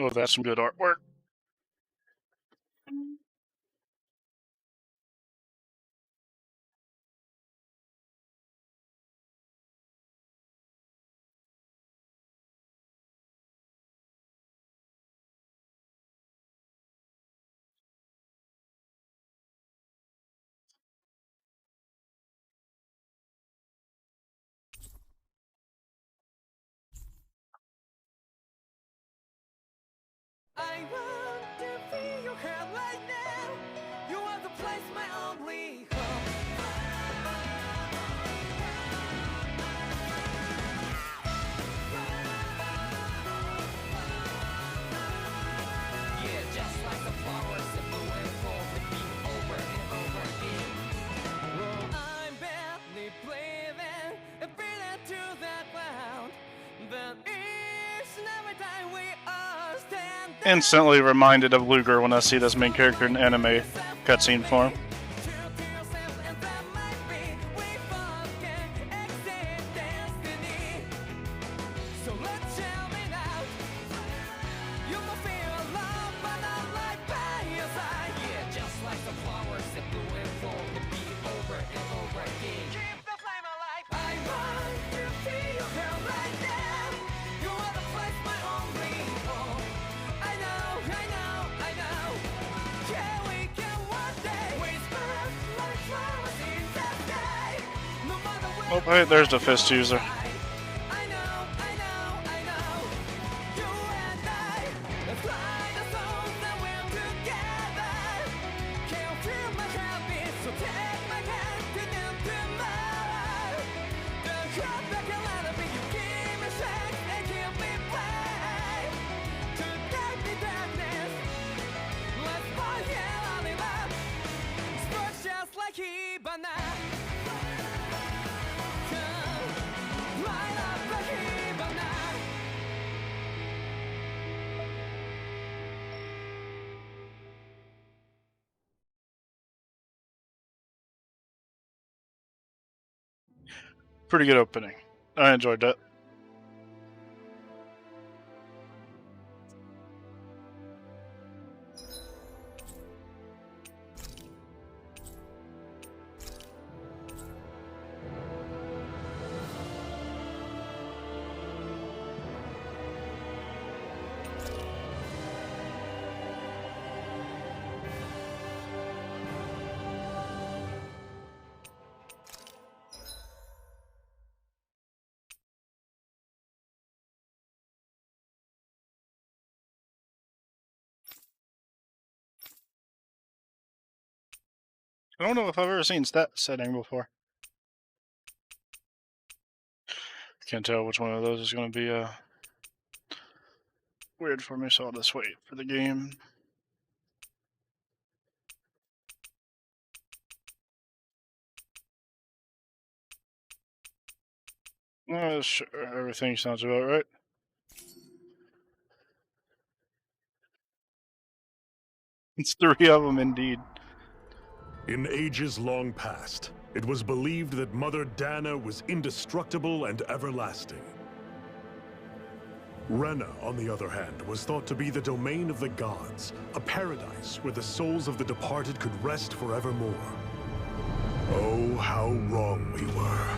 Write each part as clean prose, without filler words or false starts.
Oh, that's some good artwork. I want to feel your hair right now. You are the place, my only home. Yeah, just like the flowers that bloom and fall, repeat over and over again. Oh, I'm badly breathing, breathing to that ground. But each and every time we are standing. Instantly reminded of Luger when I see this main character in anime cutscene form. Oh, wait, there's the fist user. Pretty good opening. I enjoyed that. I don't know if I've ever seen that setting before. Can't tell which one of those is going to be weird for me, so I'll just wait for the game. Sure, everything sounds about right. It's 3 of them indeed. In ages long past, it was believed that Mother Dana was indestructible and everlasting. Rena, on the other hand, was thought to be the domain of the gods, a paradise where the souls of the departed could rest forevermore. Oh, how wrong we were.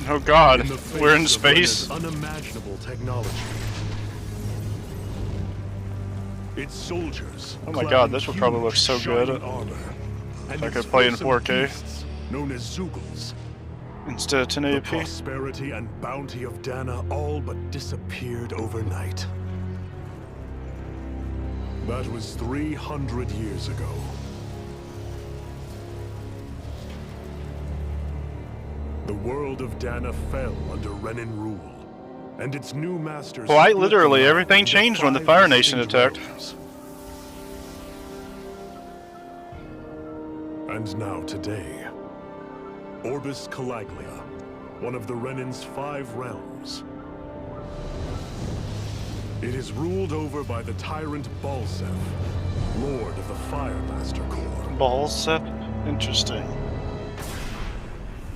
Oh god, we're in space. Unimaginable technology. Its soldiers. Oh my god, this would probably look so good. If I could play in 4K. Known as Zeugles. Instead of The 1080p. prosperity and bounty of Dana all but disappeared overnight. That was 300 years ago. The world of Dana fell under Renan rule, and its new masters... Quite literally, everything changed when the Fire Nation attacked. And now today, Orbis Calaglia, one of the Renan's 5 realms. It is ruled over by the tyrant Balseph, Lord of the Firemaster Corps. Balseph? Interesting.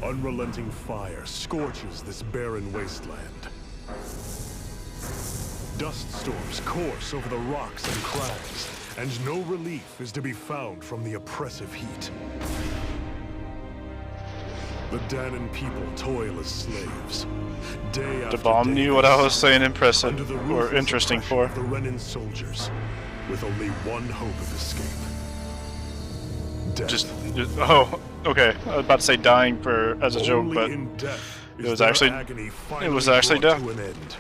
Unrelenting fire scorches this barren wasteland. Dust storms course over the rocks and crags, and no relief is to be found from the oppressive heat. The Danan people toil as slaves. Day The after bomb day, knew they what I was suffer saying impressive under the or ruthless interesting oppression for. of the Renan soldiers, with only one hope of escape. Death. Just oh, okay. I was about to say dying for as a joke, Only but in death it is was their actually- agony it was finally actually brought death. to an end.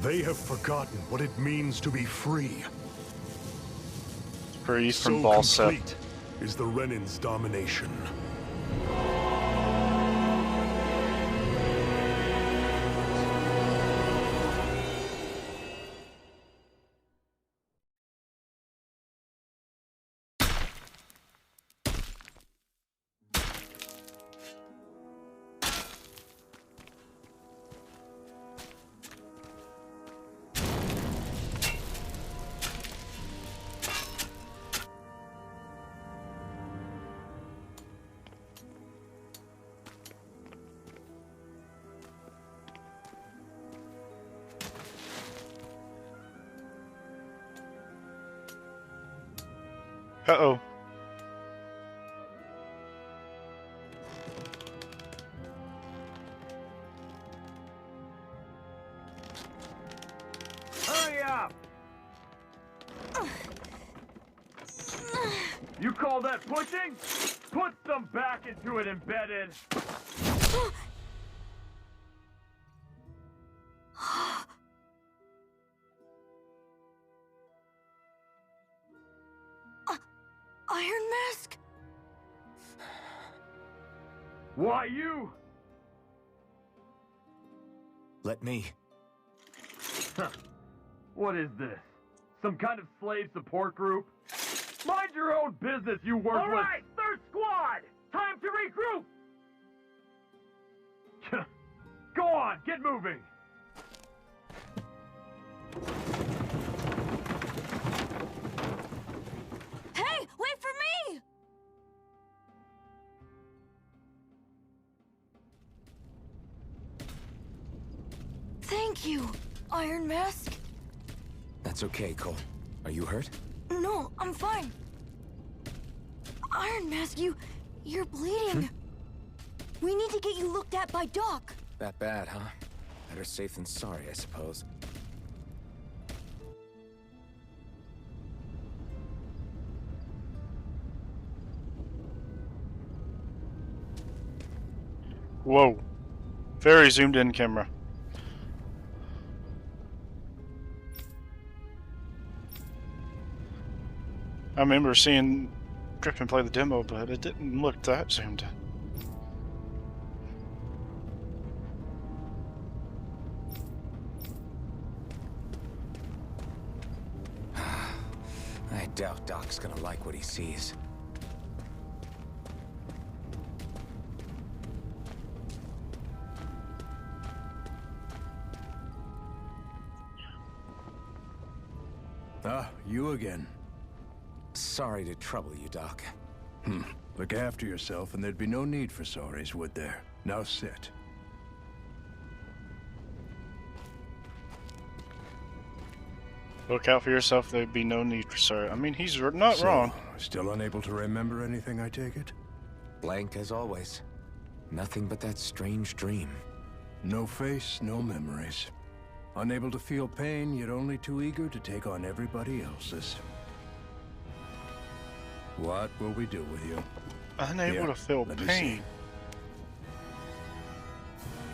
They have forgotten what it means to be free. free from So ball set. complete is the Renan's domination. Uh-oh. Hurry up! You call that pushing? Put some back into it, embedded! Iron Mask? Why you? Let me. What is this? Some kind of slave support group? Mind your own business, you worthless! Alright, third squad! Time to regroup! Go on, get moving! Hey, wait for me! Thank you, Iron Mask. That's okay, Cole. Are you hurt? No, I'm fine. Iron Mask, you're bleeding. We need to get you looked at by Doc. That bad, huh? Better safe than sorry, I suppose. Whoa. Very zoomed in camera. I remember seeing Griffin play the demo, but it didn't look that zoomed in. I doubt Doc's gonna like what he sees. Ah, you again. Sorry to trouble you, Doc. Look after yourself and there'd be no need for sorries, would there? Now sit. Look out for yourself, there'd be no need for sorry. I mean, he's not wrong. Still unable to remember anything, I take it? Blank as always. Nothing but that strange dream. No face, no memories. Unable to feel pain, yet only too eager to take on everybody else's. What will we do with you? Unable Here, to feel let me pain.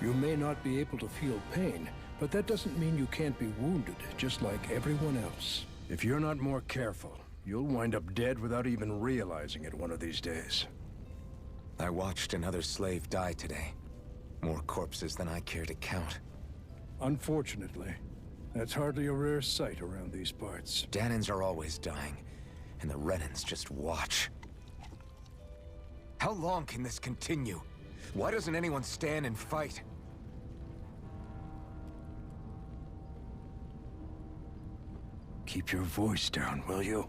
see. You may not be able to feel pain, but that doesn't mean you can't be wounded, just like everyone else. If you're not more careful, you'll wind up dead without even realizing it one of these days. I watched another slave die today. More corpses than I care to count. Unfortunately, that's hardly a rare sight around these parts. Danans are always dying, and the Renans just watch. How long can this continue? Why doesn't anyone stand and fight? Keep your voice down, will you?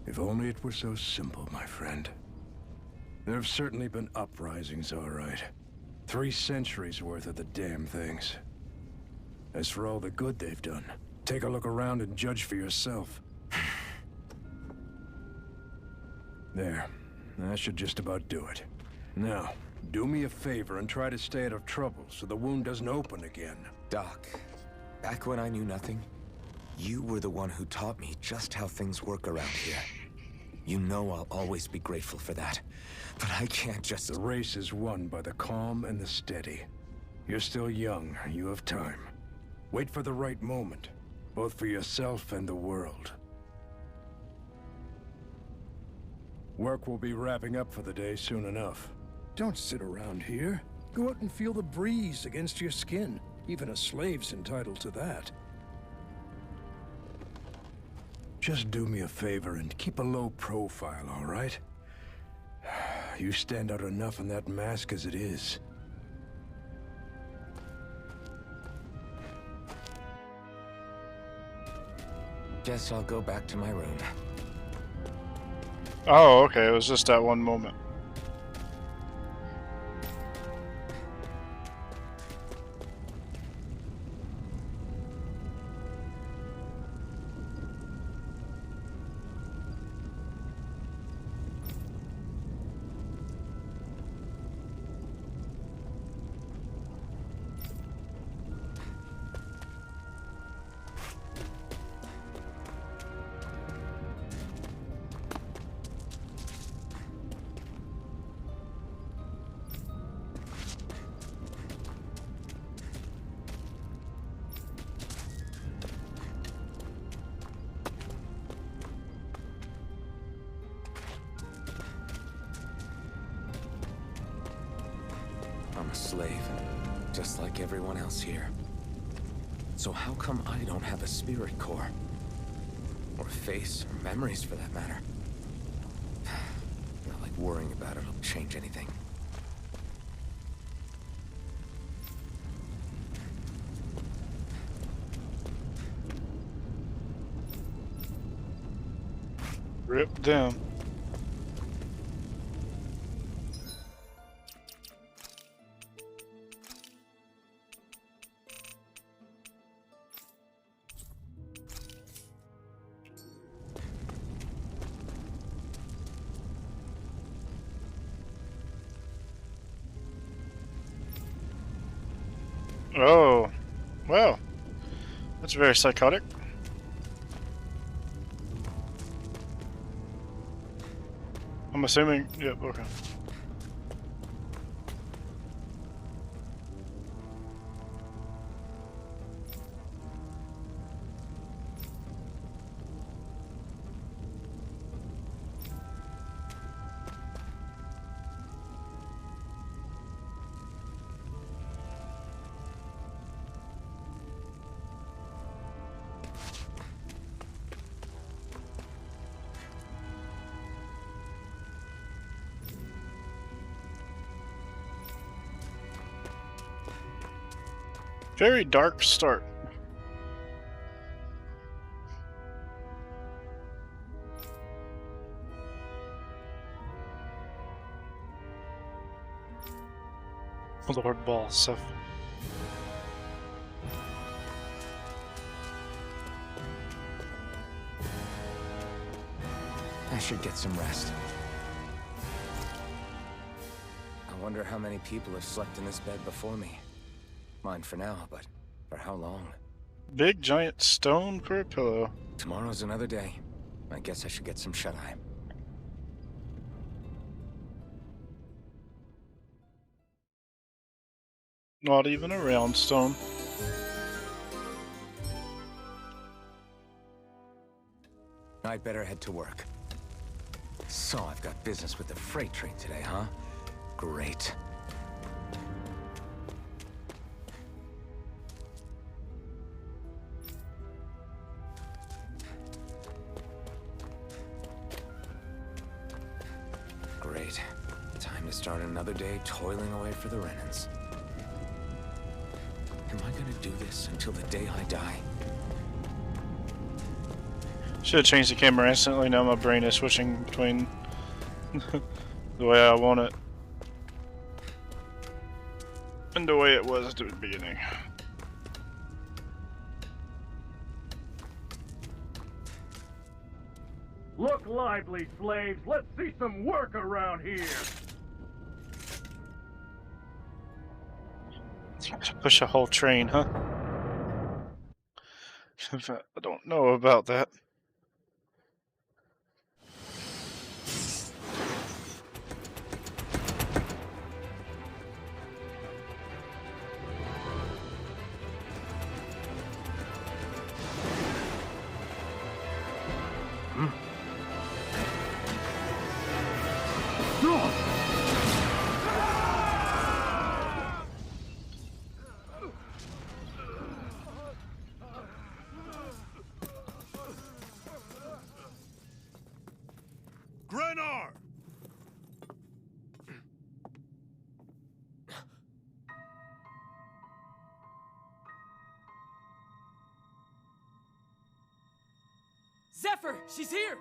If only it were so simple, my friend. There have certainly been uprisings, all right. 3 centuries worth of the damn things. As for all the good they've done, take a look around and judge for yourself. There. That should just about do it. Now, do me a favor and try to stay out of trouble so the wound doesn't open again. Doc, back when I knew nothing, you were the one who taught me just how things work around here. You know I'll always be grateful for that. But I can't just... The race is won by the calm and the steady. You're still young. You have time. Wait for the right moment, both for yourself and the world. Work will be wrapping up for the day soon enough. Don't sit around here. Go out and feel the breeze against your skin. Even a slave's entitled to that. Just do me a favor and keep a low profile, all right? You stand out enough in that mask as it is. Guess I'll go back to my room. Oh, okay. It was just that one moment. I'm a slave, just like everyone else here. So how come I don't have a spirit core? Or a face, or memories for that matter? Not like worrying about it'll change anything. Rip them. Oh, well, that's very psychotic. I'm assuming, yep, okay. Very dark start. Lord Balseph. I should get some rest. I wonder how many people have slept in this bed before me. Mine for now, but for how long? Big giant stone for a pillow. Tomorrow's another day. I guess I should get some shut-eye. Not even a round stone. I'd better head to work. So I've got business with the freight train today, huh? Great. Great. Time to start another day toiling away for the Renans. Am I gonna do this until the day I die? Should have changed the camera instantly. Now my brain is switching between the way I want it. And the way it was at the beginning. Look lively, slaves. Let's see some work around here. Push a whole train, huh? I don't know about that. Grenar! Zephyr, she's here!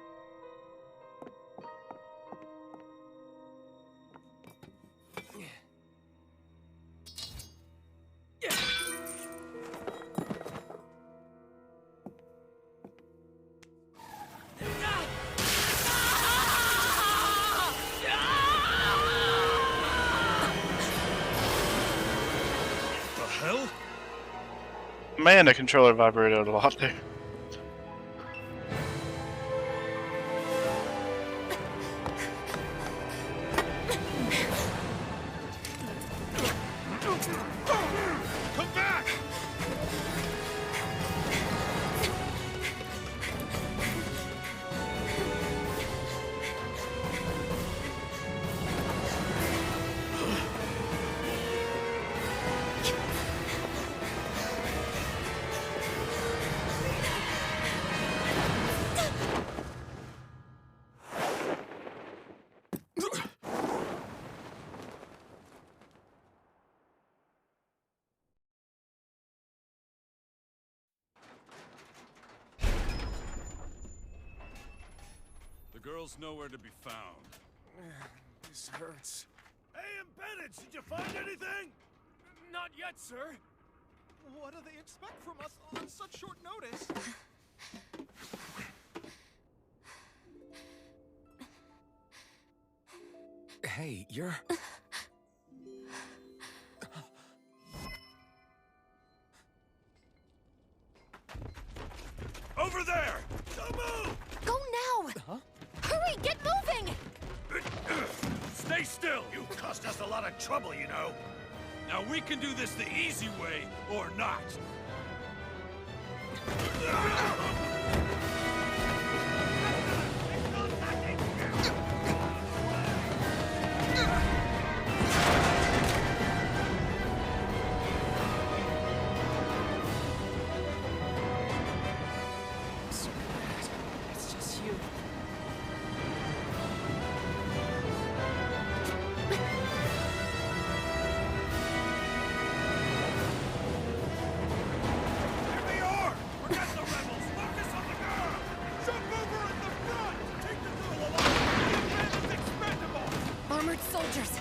The hell? Man, the controller vibrated a lot there. Come back! The girl's nowhere to be found. This hurts. Hey, Bennett, did you find anything? Not yet, sir. What do they expect from us on such short notice? Hey, you're... Over there! Don't move! Go now! Hurry, get moving! Stay still! You caused us a lot of trouble, you know. Now we can do this the easy way, or not. It's just you. Here they are! Forget the rebels! Focus on the girl! Jump over in the front! Take the girl alive! The man is expendable! Armored soldiers!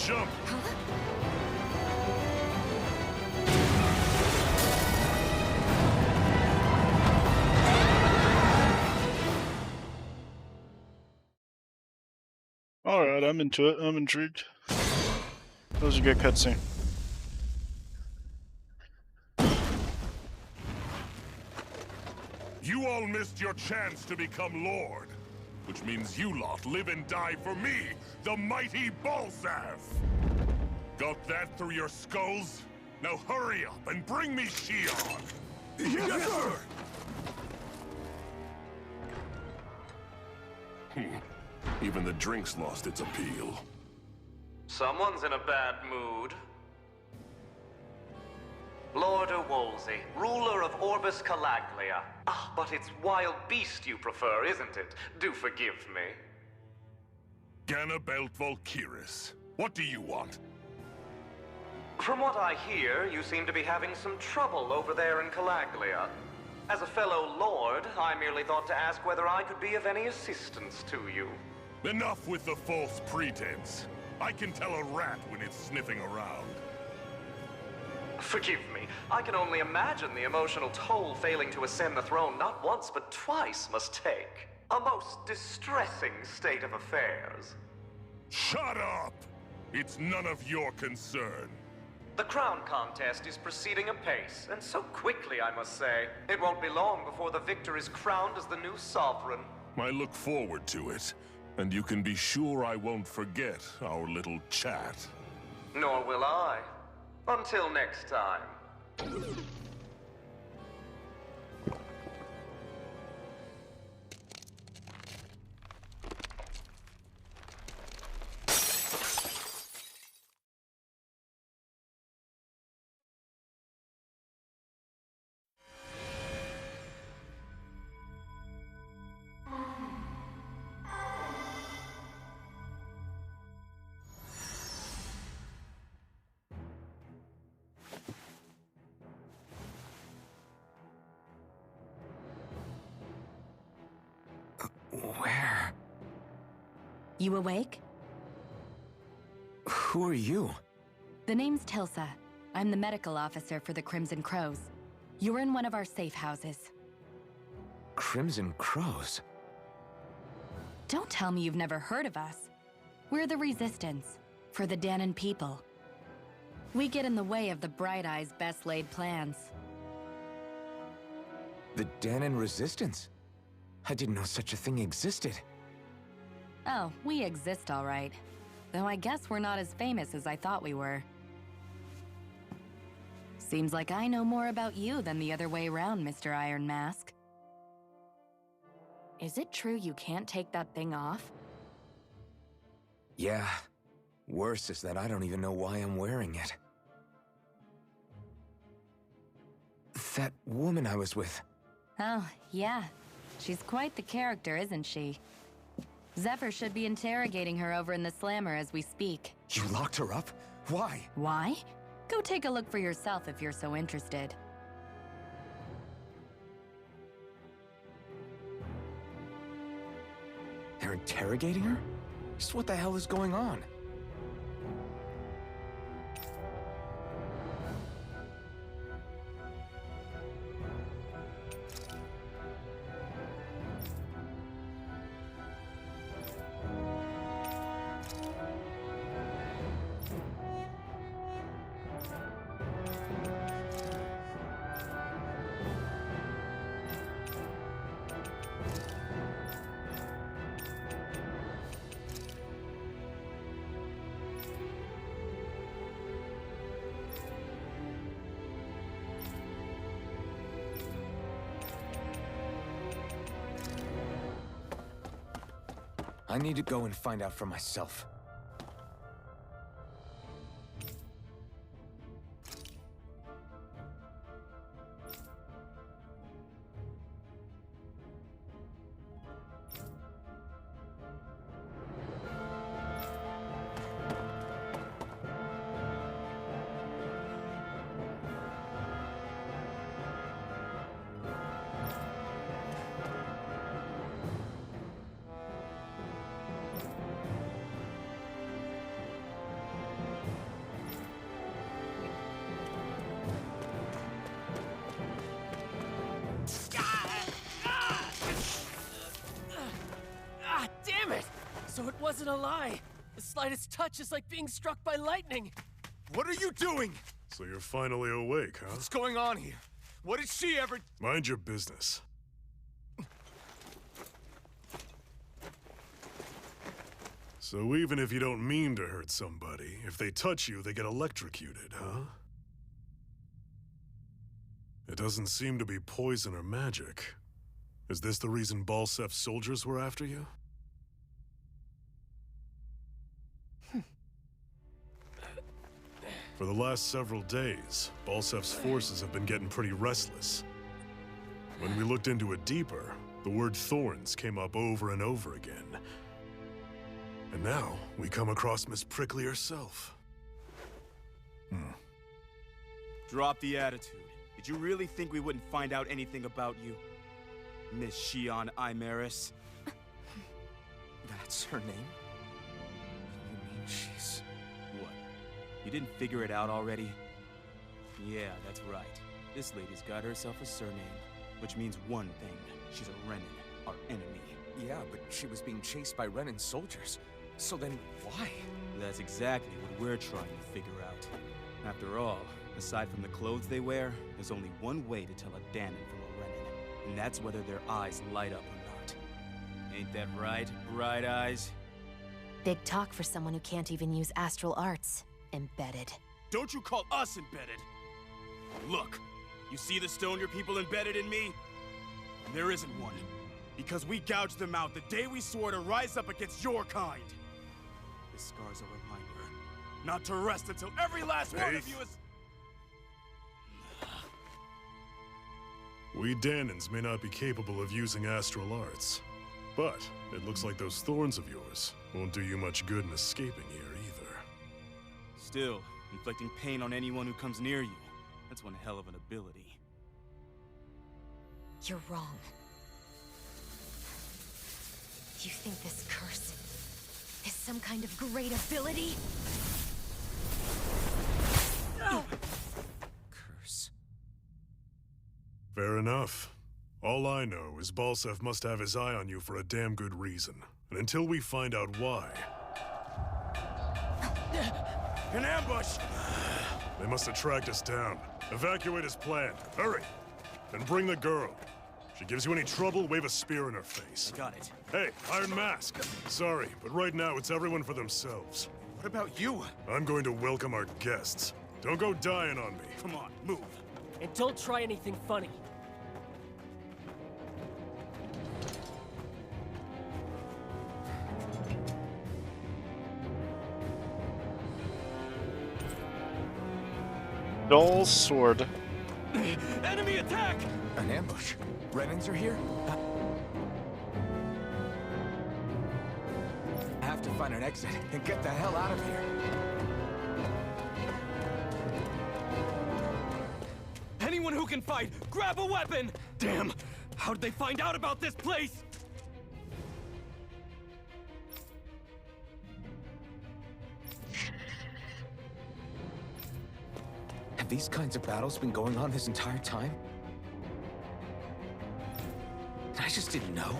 jump! Alright, I'm into it. I'm intrigued. That was a good cutscene. You all missed your chance to become Lord. Which means you lot live and die for me, the mighty Balzath! Got that through your skulls? Now hurry up and bring me Shion! Yes, sir! Even the drink's lost its appeal. Someone's in a bad mood. Lord Wolsey, ruler of Orbis Calaglia. Ah, but it's wild beast you prefer, isn't it? Do forgive me. Ganabelt Valkyris, what do you want? From what I hear, you seem to be having some trouble over there in Calaglia. As a fellow lord, I merely thought to ask whether I could be of any assistance to you. Enough with the false pretense. I can tell a rat when it's sniffing around. Forgive me, I can only imagine the emotional toll failing to ascend the throne not once but twice must take. A most distressing state of affairs. Shut up! It's none of your concern. The crown contest is proceeding apace, and so quickly, I must say. It won't be long before the victor is crowned as the new sovereign. I look forward to it, and you can be sure I won't forget our little chat. Nor will I. Until next time. Where? You awake? Who are you? The name's Tilsa. I'm the medical officer for the Crimson Crows. You're in one of our safe houses. Crimson Crows? Don't tell me you've never heard of us. We're the Resistance, for the Dahnan people. We get in the way of the Bright Eyes' best-laid plans. The Dahnan Resistance? I didn't know such a thing existed. Oh, we exist all right. Though I guess we're not as famous as I thought we were. Seems like I know more about you than the other way around, Mr. Iron Mask. Is it true you can't take that thing off? Yeah. Worse is that I don't even know why I'm wearing it. That woman I was with. Oh, yeah. She's quite the character, isn't she? Zephyr should be interrogating her over in the Slammer as we speak. You locked her up? Why? Why? Go take a look for yourself if you're so interested. They're interrogating her? Just what the hell is going on? I need to go and find out for myself. So it wasn't a lie. The slightest touch is like being struck by lightning. What are you doing? So you're finally awake, huh? What's going on here? What did she ever... Mind your business. So even if you don't mean to hurt somebody, if they touch you, they get electrocuted, huh? It doesn't seem to be poison or magic. Is this the reason Balsef's soldiers were after you? For the last several days, Balsef's forces have been getting pretty restless. When we looked into it deeper, the word thorns came up over and over again. And now, we come across Miss Prickly herself. Drop the attitude. Did you really think we wouldn't find out anything about you? Miss Shion Imaris? That's her name? You mean she's... What? You didn't figure it out already? Yeah, that's right. This lady's got herself a surname, which means one thing. She's a Renin, our enemy. Yeah, but she was being chased by Renin soldiers. So then, why? That's exactly what we're trying to figure out. After all, aside from the clothes they wear, there's only one way to tell a Danon from a Renin, and that's whether their eyes light up or not. Ain't that right, Bright Eyes? Big talk for someone who can't even use astral arts. Embedded. Don't you call us embedded! Look, you see the stone your people embedded in me? There isn't one. Because we gouged them out the day we swore to rise up against your kind. This scar's a reminder, not to rest until every last one of you is... We Danons may not be capable of using astral arts, but it looks like those thorns of yours won't do you much good in escaping here either. Still, inflicting pain on anyone who comes near you, that's one hell of an ability. You're wrong. You think this curse is some kind of great ability? Curse. Fair enough. All I know is Balsef must have his eye on you for a damn good reason. And until we find out why... An ambush! They must have tracked us down. Evacuate as planned. Hurry! And bring the girl. If she gives you any trouble, wave a spear in her face. Got it. Hey, Iron Mask. Sorry, but right now it's everyone for themselves. What about you? I'm going to welcome our guests. Don't go dying on me. Come on, move. And don't try anything funny. Dull sword. Enemy attack! An ambush. Renins are here? I have to find an exit and get the hell out of here. Anyone who can fight, grab a weapon! Damn! How'd they find out about this place? Have these kinds of battles been going on this entire time? I just didn't know.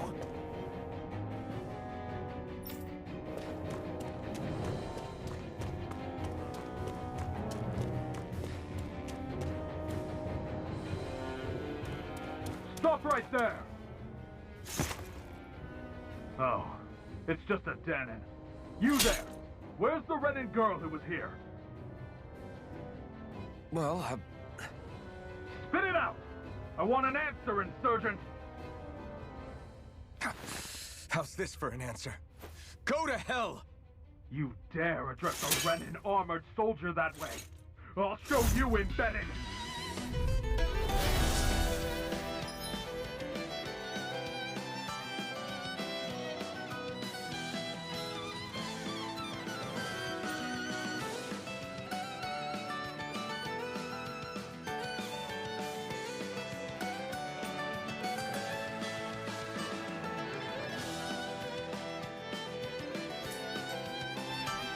Stop right there! Oh, it's just a Danon. You there! Where's the Renin girl who was here? Well, Spit it out! I want an answer, insurgent! How's this for an answer? Go to hell! You dare address a Renin armored soldier that way? I'll show you embedded!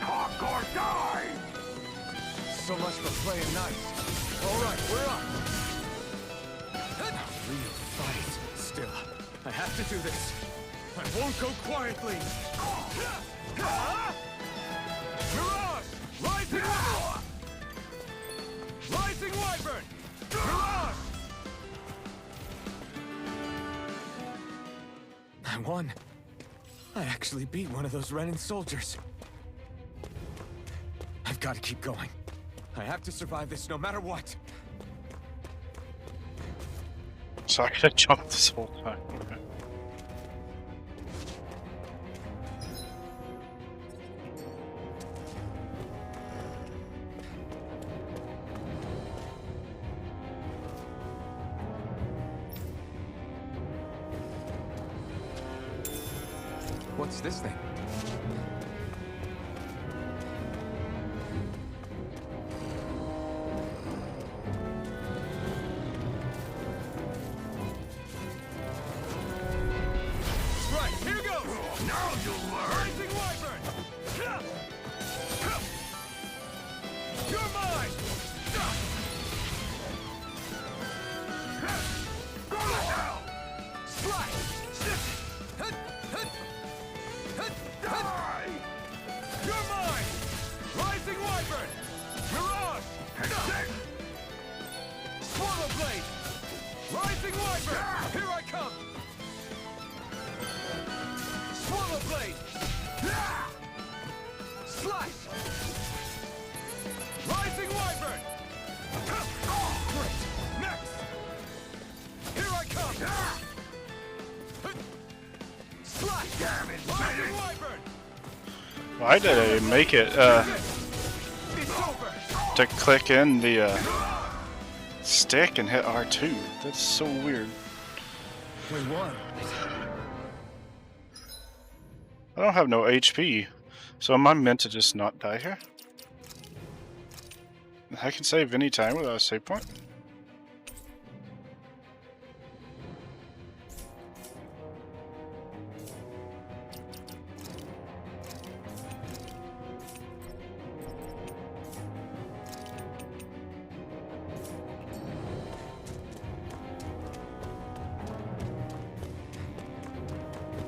Talk or die! So much for playing nice. All right, we're up. A real fight. Still, I have to do this. I won't go quietly! Mirage! Rising Wyvern! Mirage! I won. I actually beat one of those Renan soldiers. I've got to keep going. I have to survive this no matter what. So I could have jumped this whole time. Okay. What's this thing? Right, here goes! Now you'll learn! Rising Wyvern! You're mine! Go to hell! Slash! Die! You're mine! Rising Wyvern! Mirage! Swallow Blade! Rising Wyvern! Here I come! Swallow Blade! Slash! Rising Wyvern! Great! Next! Here I come! Slash! Damn it! Rising Wyvern! Why did I make it to click in the stick and hit R2? That's so weird. We won. I don't have no HP, so am I meant to just not die here? I can save any time without a save point.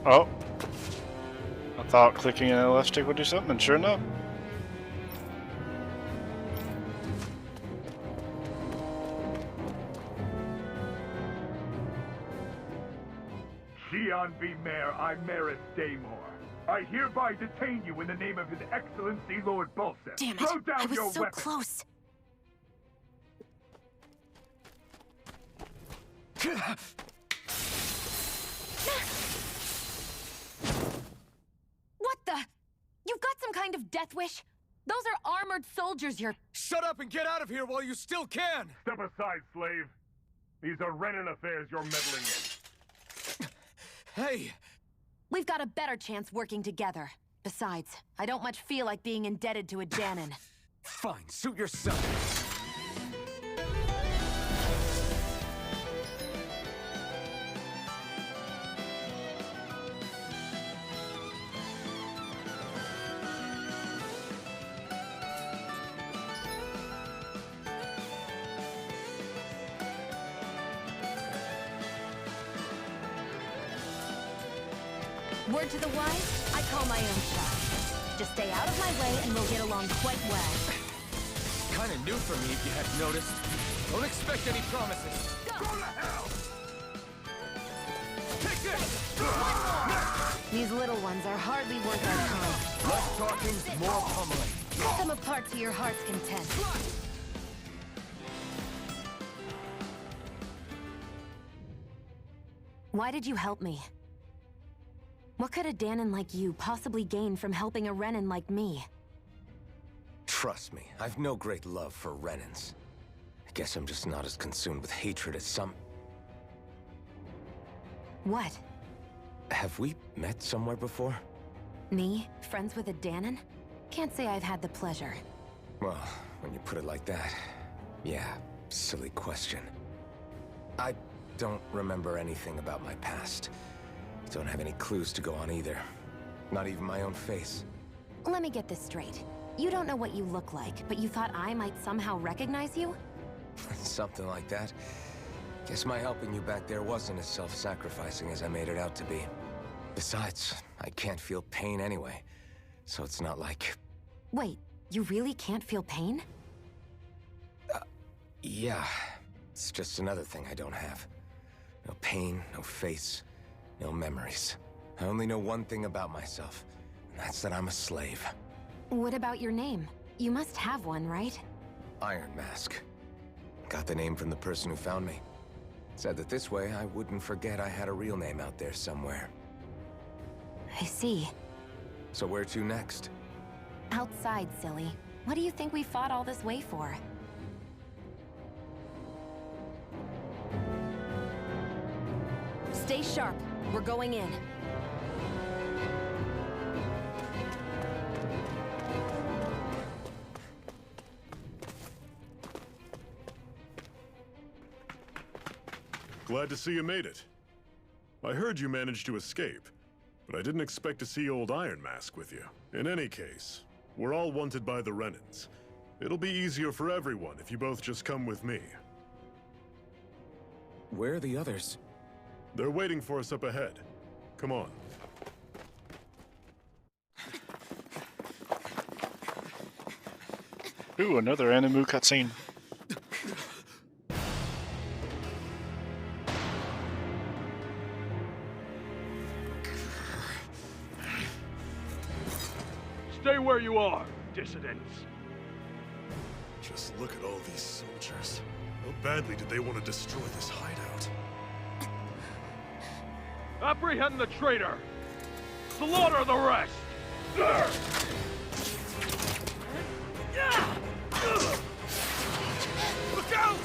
Oh. I thought clicking in the left stick would do something, and sure enough. Xian V. Mayor Imaris Daymore. I hereby detain you in the name of His Excellency Lord Bolseth. Damn it! Throw down I was your so weapon. close. What the? You've got some kind of death wish? Those are armored soldiers you're... Shut up and get out of here while you still can! Step aside, slave. These are Renan affairs you're meddling in. Hey! We've got a better chance working together. Besides, I don't much feel like being indebted to a Danon. Fine, suit yourself. Word to the wise, I call my own shot. Just stay out of my way and we'll get along quite well. Kinda new for me if you hadn't noticed. Don't expect any promises. Go! Go to hell! Take this! These little ones are hardly worth our time. Less talking, more pummeling. Cut them apart to your heart's content. Why did you help me? What could a Danon like you possibly gain from helping a Renan like me? Trust me, I've no great love for Renans. I guess I'm just not as consumed with hatred as some... What? Have we met somewhere before? Me? Friends with a Danon? Can't say I've had the pleasure. Well, when you put it like that, yeah, silly question. I don't remember anything about my past. Don't have any clues to go on either. Not even my own face. Let me get this straight. You don't know what you look like, but you thought I might somehow recognize you? Something like that. Guess my helping you back there wasn't as self-sacrificing as I made it out to be. Besides, I can't feel pain anyway, so it's not like... Wait, you really can't feel pain? Yeah, it's just another thing I don't have. No pain, no face, no memories. I only know one thing about myself, and that's that I'm a slave. What about your name? You must have one, right? Iron Mask. Got the name from the person who found me. Said that this way I wouldn't forget I had a real name out there somewhere. I see. So where to next? Outside, silly. What do you think we fought all this way for? Stay sharp. We're going in. Glad to see you made it. I heard you managed to escape, but I didn't expect to see old Iron Mask with you. In any case, we're all wanted by the Renans. It'll be easier for everyone if you both just come with me. Where are the others? They're waiting for us up ahead. Come on. Ooh, another Animu cutscene. Stay where you are, dissidents. Just look at all these soldiers. How badly did they want to destroy this hideout? Apprehend the traitor! Slaughter the rest! Look out!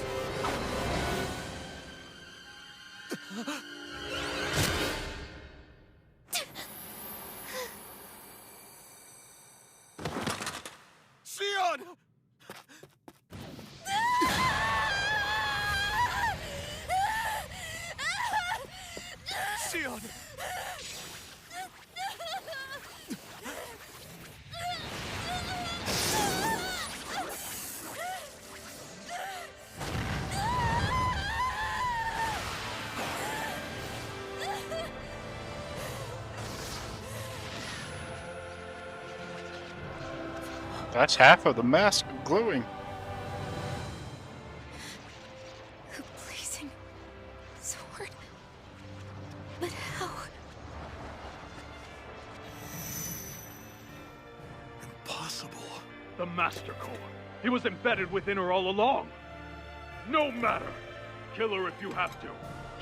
Sion! Sion! That's half of the mask glowing. A blazing sword. But how? Impossible. The Master Core. He was embedded within her all along. No matter. Kill her if you have to.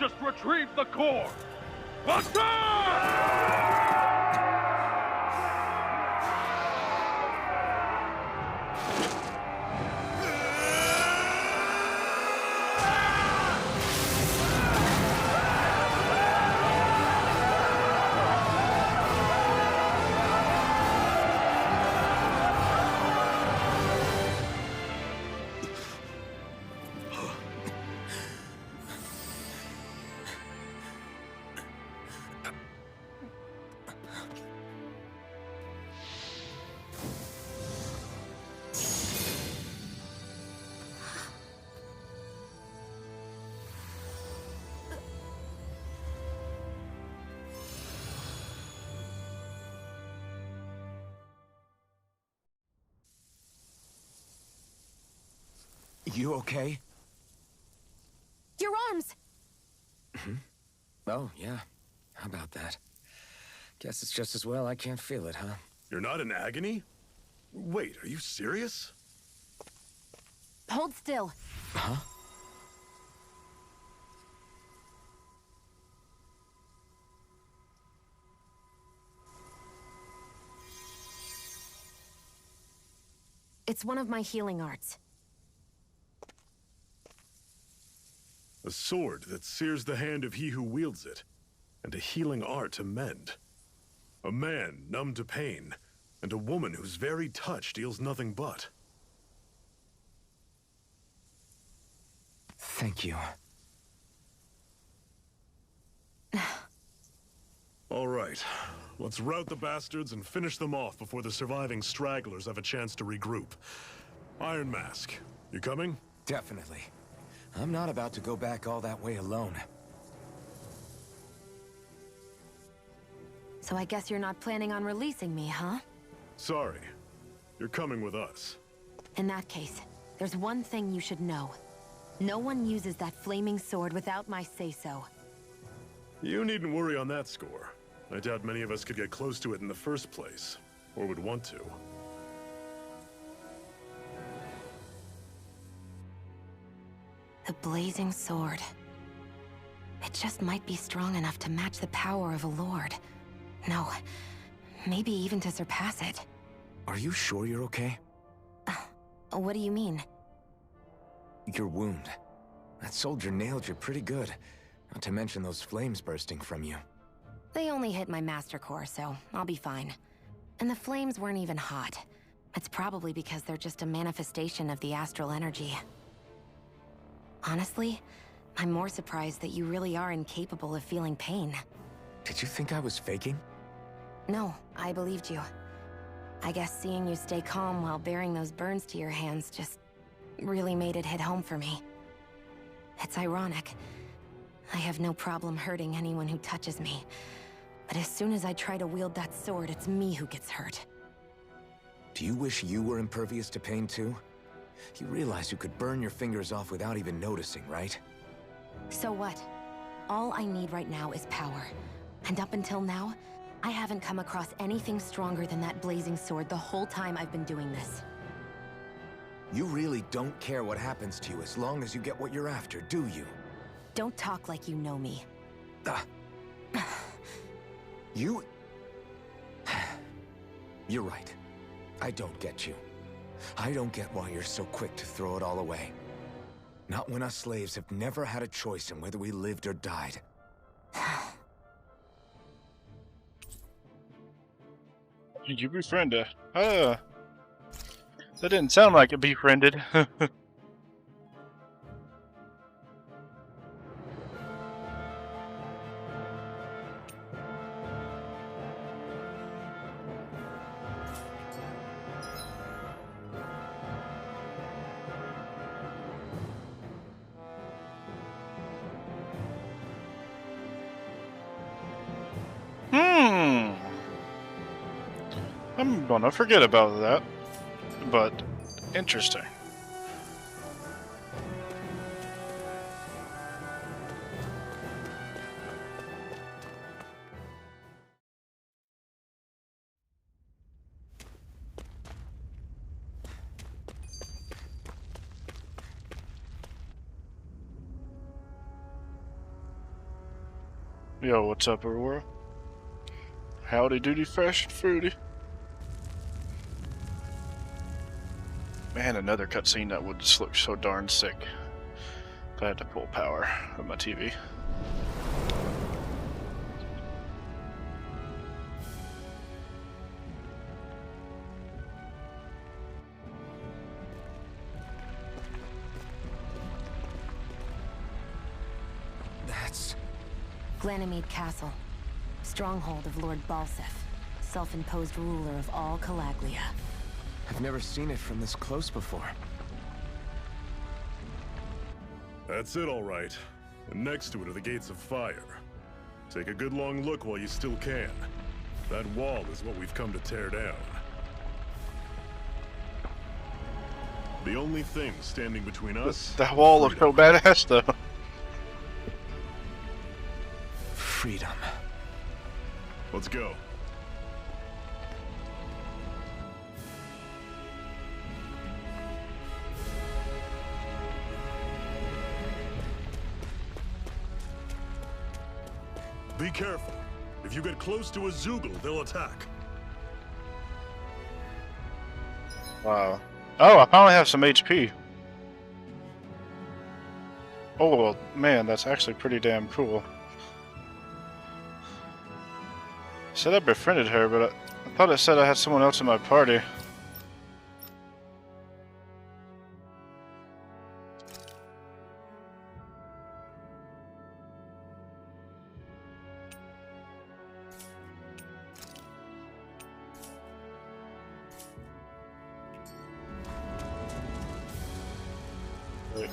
Just retrieve the core. Attack! You okay? Your arms! Oh, yeah. How about that? Guess it's just as well I can't feel it, huh? You're not in agony? Wait, are you serious? Hold still. Huh? It's one of my healing arts. A sword that sears the hand of he who wields it, and a healing art to mend. A man numb to pain, and a woman whose very touch deals nothing but. Thank you. All right, let's rout the bastards and finish them off before the surviving stragglers have a chance to regroup. Iron Mask, you coming? Definitely. I'm not about to go back all that way alone. So I guess you're not planning on releasing me, huh? Sorry. You're coming with us. In that case, there's one thing you should know. No one uses that flaming sword without my say-so. You needn't worry on that score. I doubt many of us could get close to it in the first place, or would want to. The blazing sword. It just might be strong enough to match the power of a lord. No, maybe even to surpass it. Are you sure you're okay? What do you mean? Your wound. That soldier nailed you pretty good. Not to mention those flames bursting from you. They only hit my master core, so I'll be fine. And the flames weren't even hot. It's probably because they're just a manifestation of the astral energy. Honestly, I'm more surprised that you really are incapable of feeling pain. Did you think I was faking? No, I believed you. I guess seeing you stay calm while bearing those burns to your hands just really made it hit home for me. It's ironic. I have no problem hurting anyone who touches me. But as soon as I try to wield that sword, it's me who gets hurt. Do you wish you were impervious to pain too? You realize you could burn your fingers off without even noticing, right? So what? All I need right now is power. And up until now, I haven't come across anything stronger than that blazing sword the whole time I've been doing this. You really don't care what happens to you as long as you get what you're after, do you? Don't talk like you know me. You... You're right. I don't get you. I don't get why you're so quick to throw it all away. Not when us slaves have never had a choice in whether we lived or died. Did you befriend her? That didn't sound like it befriended. I'm gonna forget about that, but interesting. Yo, what's up, Aurora? Howdy doody, fresh and fruity. Man, another cutscene that would just look so darn sick. Glad to pull power of my TV. That's... Glanimede Castle. Stronghold of Lord Balseph. Self-imposed ruler of all Calaglia. I've never seen it from this close before. That's it, all right. And next to it are the Gates of Fire. Take a good long look while you still can. That wall is what we've come to tear down. The only thing standing between us... That wall looks so badass, though. Freedom. Let's go. Be careful. If you get close to a Zeugle, they'll attack. Wow. Oh, I finally have some HP. Oh, well, man, that's actually pretty damn cool. It said I befriended her, but I thought it said I had someone else in my party. Wait.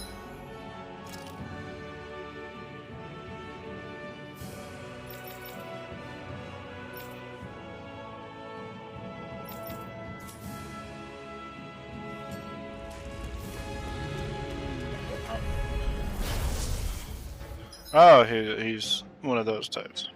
Oh, he's one of those types.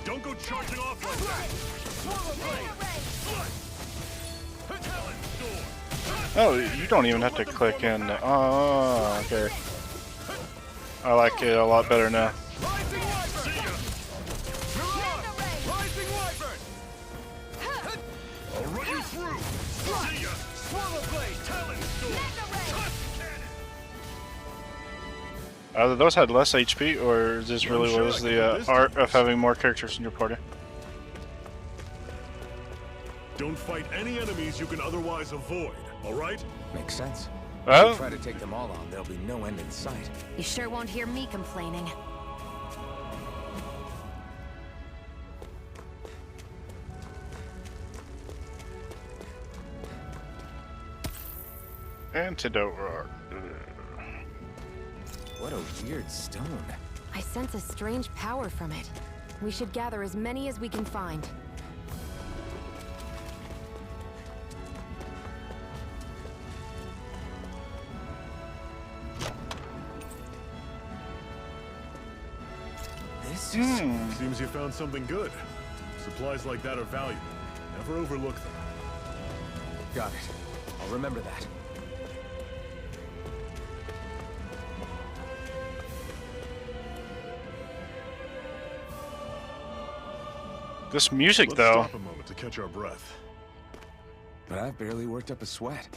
Don't go charging off like that! Oh, you don't even have to click in. Oh, okay. I like it a lot better now. Either those had less HP, or this really was the art of having more characters in your party. Don't fight any enemies you can otherwise avoid, alright? Makes sense. Well, If you try to take them all on, there'll be no end in sight. You sure won't hear me complaining. antidote rock. What a weird stone. I sense a strange power from it. We should gather as many as we can find. This Seems you found something good. Supplies like that are valuable. Never overlook them. Got it. I'll remember that. This music, Let's though. stop a moment to catch our breath. But I've barely worked up a sweat.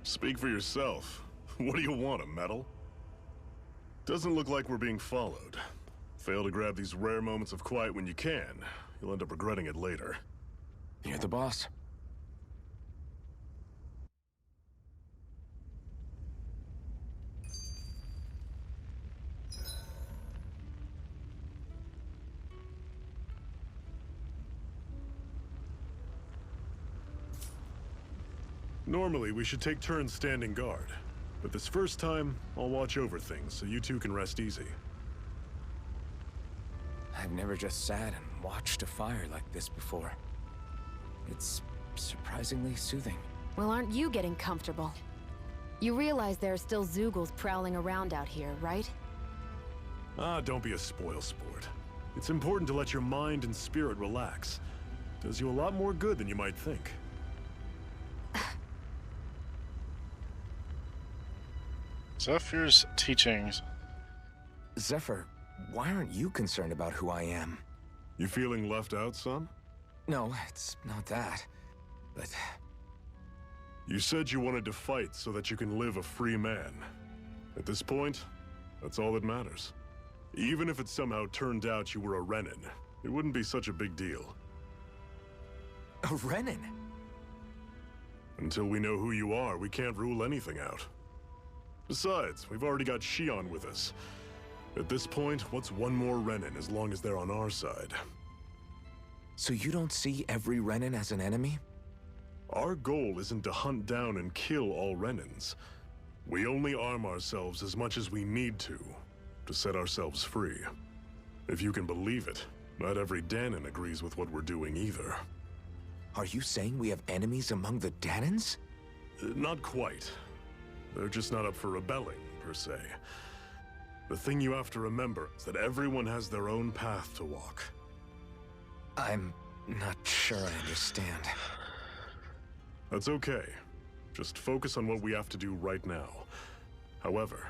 Speak for yourself. What do you want, a medal? Doesn't look like we're being followed. Fail to grab these rare moments of quiet when you can. You'll end up regretting it later. You're the boss. Normally, we should take turns standing guard. But this first time, I'll watch over things so you two can rest easy. I've never just sat and watched a fire like this before. It's surprisingly soothing. Well, aren't you getting comfortable? You realize there are still Zeugles prowling around out here, right? Ah, don't be a spoilsport. It's important to let your mind and spirit relax. Does you a lot more good than you might think. Zephyr's teachings. Zephyr, why aren't you concerned about who I am? You feeling left out, son? No, it's not that. But You said you wanted to fight so that you can live a free man. At this point, that's all that matters. Even if it somehow turned out you were a Renin, it wouldn't be such a big deal. a Renin? Until we know who you are, we can't rule anything out. Besides, we've already got Shion with us. At this point, what's one more Renin as long as they're on our side? So you don't see every Renin as an enemy? Our goal isn't to hunt down and kill all Renins. We only arm ourselves as much as we need to set ourselves free. If you can believe it, not every Danon agrees with what we're doing either. Are you saying we have enemies among the Danons? Not quite. They're just not up for rebelling, per se. The thing you have to remember is that everyone has their own path to walk. I'm not sure I understand. That's okay. Just focus on what we have to do right now. However,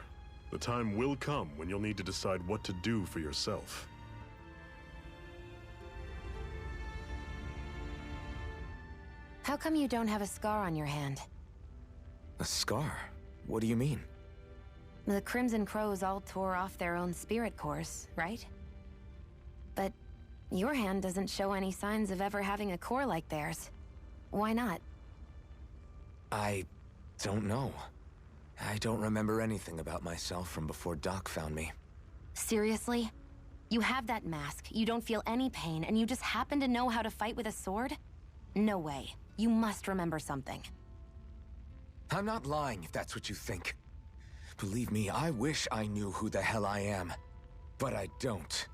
the time will come when you'll need to decide what to do for yourself. How come you don't have a scar on your hand? A scar? What do you mean? The Crimson Crows all tore off their own spirit cores, right? But your hand doesn't show any signs of ever having a core like theirs. Why not? I don't know. I don't remember anything about myself from before Doc found me. Seriously? You have that mask, you don't feel any pain, and you just happen to know how to fight with a sword? No way. You must remember something. I'm not lying if that's what you think. Believe me, I wish I knew who the hell I am. But I don't.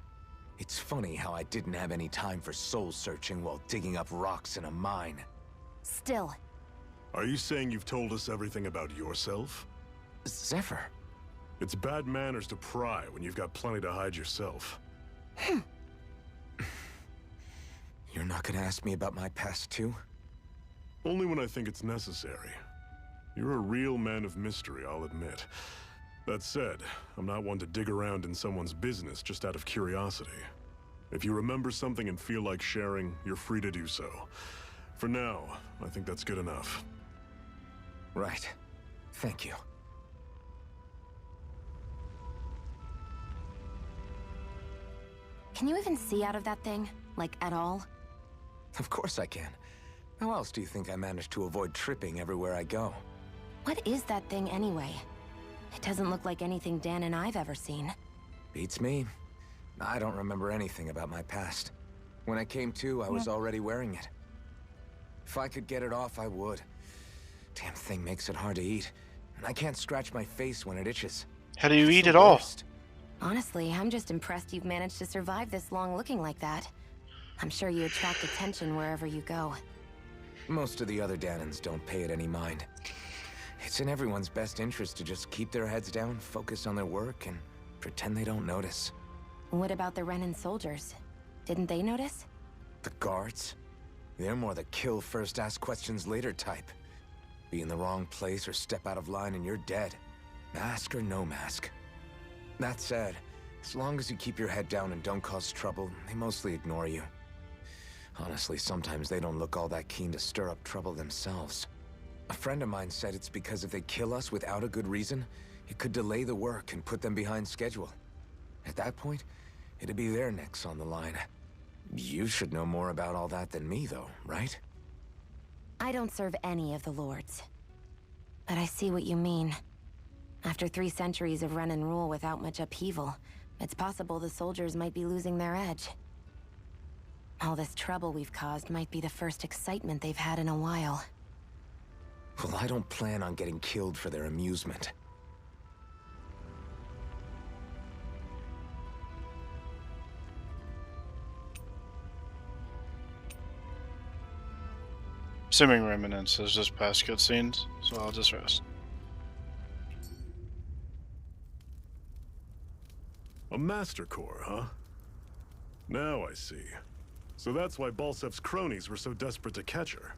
It's funny how I didn't have any time for soul searching while digging up rocks in a mine. Still. Are you saying you've told us everything about yourself? Zephyr. It's bad manners to pry when you've got plenty to hide yourself. You're not gonna ask me about my past too? Only when I think it's necessary. You're a real man of mystery, I'll admit. That said, I'm not one to dig around in someone's business just out of curiosity. If you remember something and feel like sharing, you're free to do so. For now, I think that's good enough. Right. Thank you. Can you even see out of that thing? Like, at all? Of course I can. How else do you think I managed to avoid tripping everywhere I go? What is that thing anyway? It doesn't look like anything Dan and I've ever seen. Beats me. I don't remember anything about my past. When I came to, I was already wearing it. If I could get it off, I would. Damn thing makes it hard to eat. And I can't scratch my face when it itches. How do you It's eat the at all? worst. Honestly, I'm just impressed you've managed to survive this long looking like that. I'm sure you attract attention wherever you go. Most of the other Danans don't pay it any mind. It's in everyone's best interest to just keep their heads down, focus on their work, and pretend they don't notice. What about the Renan soldiers? Didn't they notice? The guards? They're more the kill first, ask questions later type. Be in the wrong place or step out of line and you're dead. Mask or no mask. That said, as long as you keep your head down and don't cause trouble, they mostly ignore you. Honestly, sometimes they don't look all that keen to stir up trouble themselves. A friend of mine said it's because if they kill us without a good reason, it could delay the work and put them behind schedule. At that point, it'd be their necks on the line. You should know more about all that than me, though, right? I don't serve any of the lords. But I see what you mean. After 3 centuries of Renan rule without much upheaval, it's possible the soldiers might be losing their edge. All this trouble we've caused might be the first excitement they've had in a while. Well, I don't plan on getting killed for their amusement. Assuming Remnants is just past cutscenes, so I'll just rest. A Master Core, huh? Now I see. So that's why Balsef's cronies were so desperate to catch her.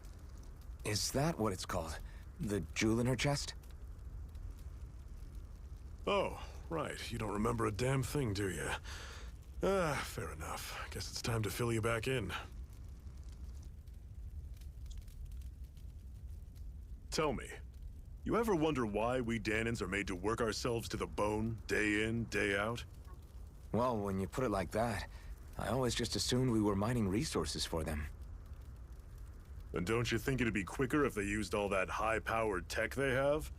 Is that what it's called? The jewel in her chest? Oh, right. You don't remember a damn thing, do you? Fair enough. Guess it's time to fill you back in. Tell me, you ever wonder why we Danans are made to work ourselves to the bone, day in, day out? Well, when you put it like that, I always just assumed we were mining resources for them. And don't you think it'd be quicker if they used all that high-powered tech they have?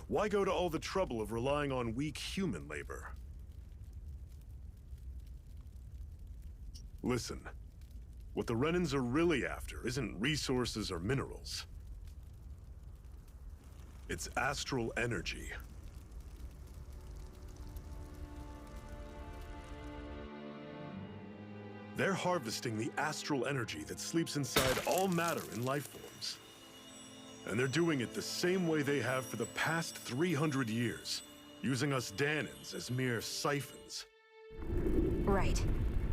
Why go to all the trouble of relying on weak human labor? Listen, what the Renans are really after isn't resources or minerals. It's astral energy. They're harvesting the astral energy that sleeps inside all matter in life forms. And they're doing it the same way they have for the past 300 years, using us Danans as mere siphons. Right.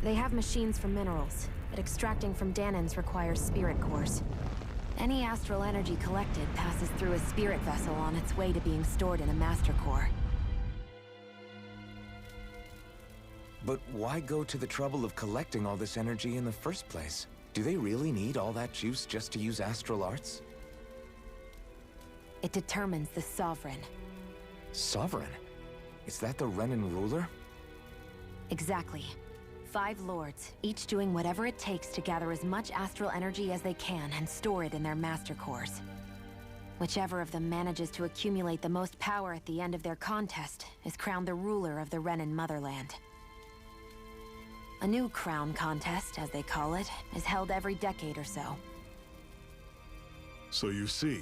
They have machines for minerals, but extracting from Danans requires spirit cores. Any astral energy collected passes through a spirit vessel on its way to being stored in a master core. But why go to the trouble of collecting all this energy in the first place? Do they really need all that juice just to use astral arts? It determines the Sovereign. Sovereign? Is that the Renan ruler? Exactly. 5 lords, each doing whatever it takes to gather as much astral energy as they can and store it in their master cores. Whichever of them manages to accumulate the most power at the end of their contest is crowned the ruler of the Renan motherland. A new crown contest, as they call it, is held every decade or so. So you see,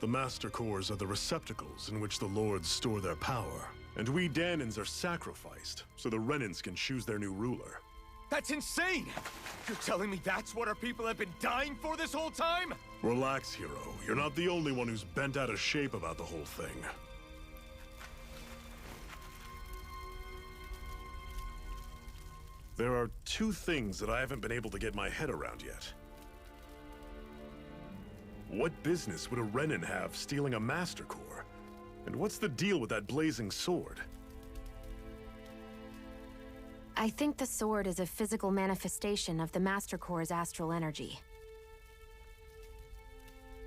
the Master Cores are the receptacles in which the Lords store their power. And we Dahnans are sacrificed, so the Renans can choose their new ruler. That's insane! You're telling me that's what our people have been dying for this whole time? Relax, hero. You're not the only one who's bent out of shape about the whole thing. There are two things that I haven't been able to get my head around yet. What business would a Renan have stealing a Master Core? And what's the deal with that blazing sword? I think the sword is a physical manifestation of the Master Core's astral energy.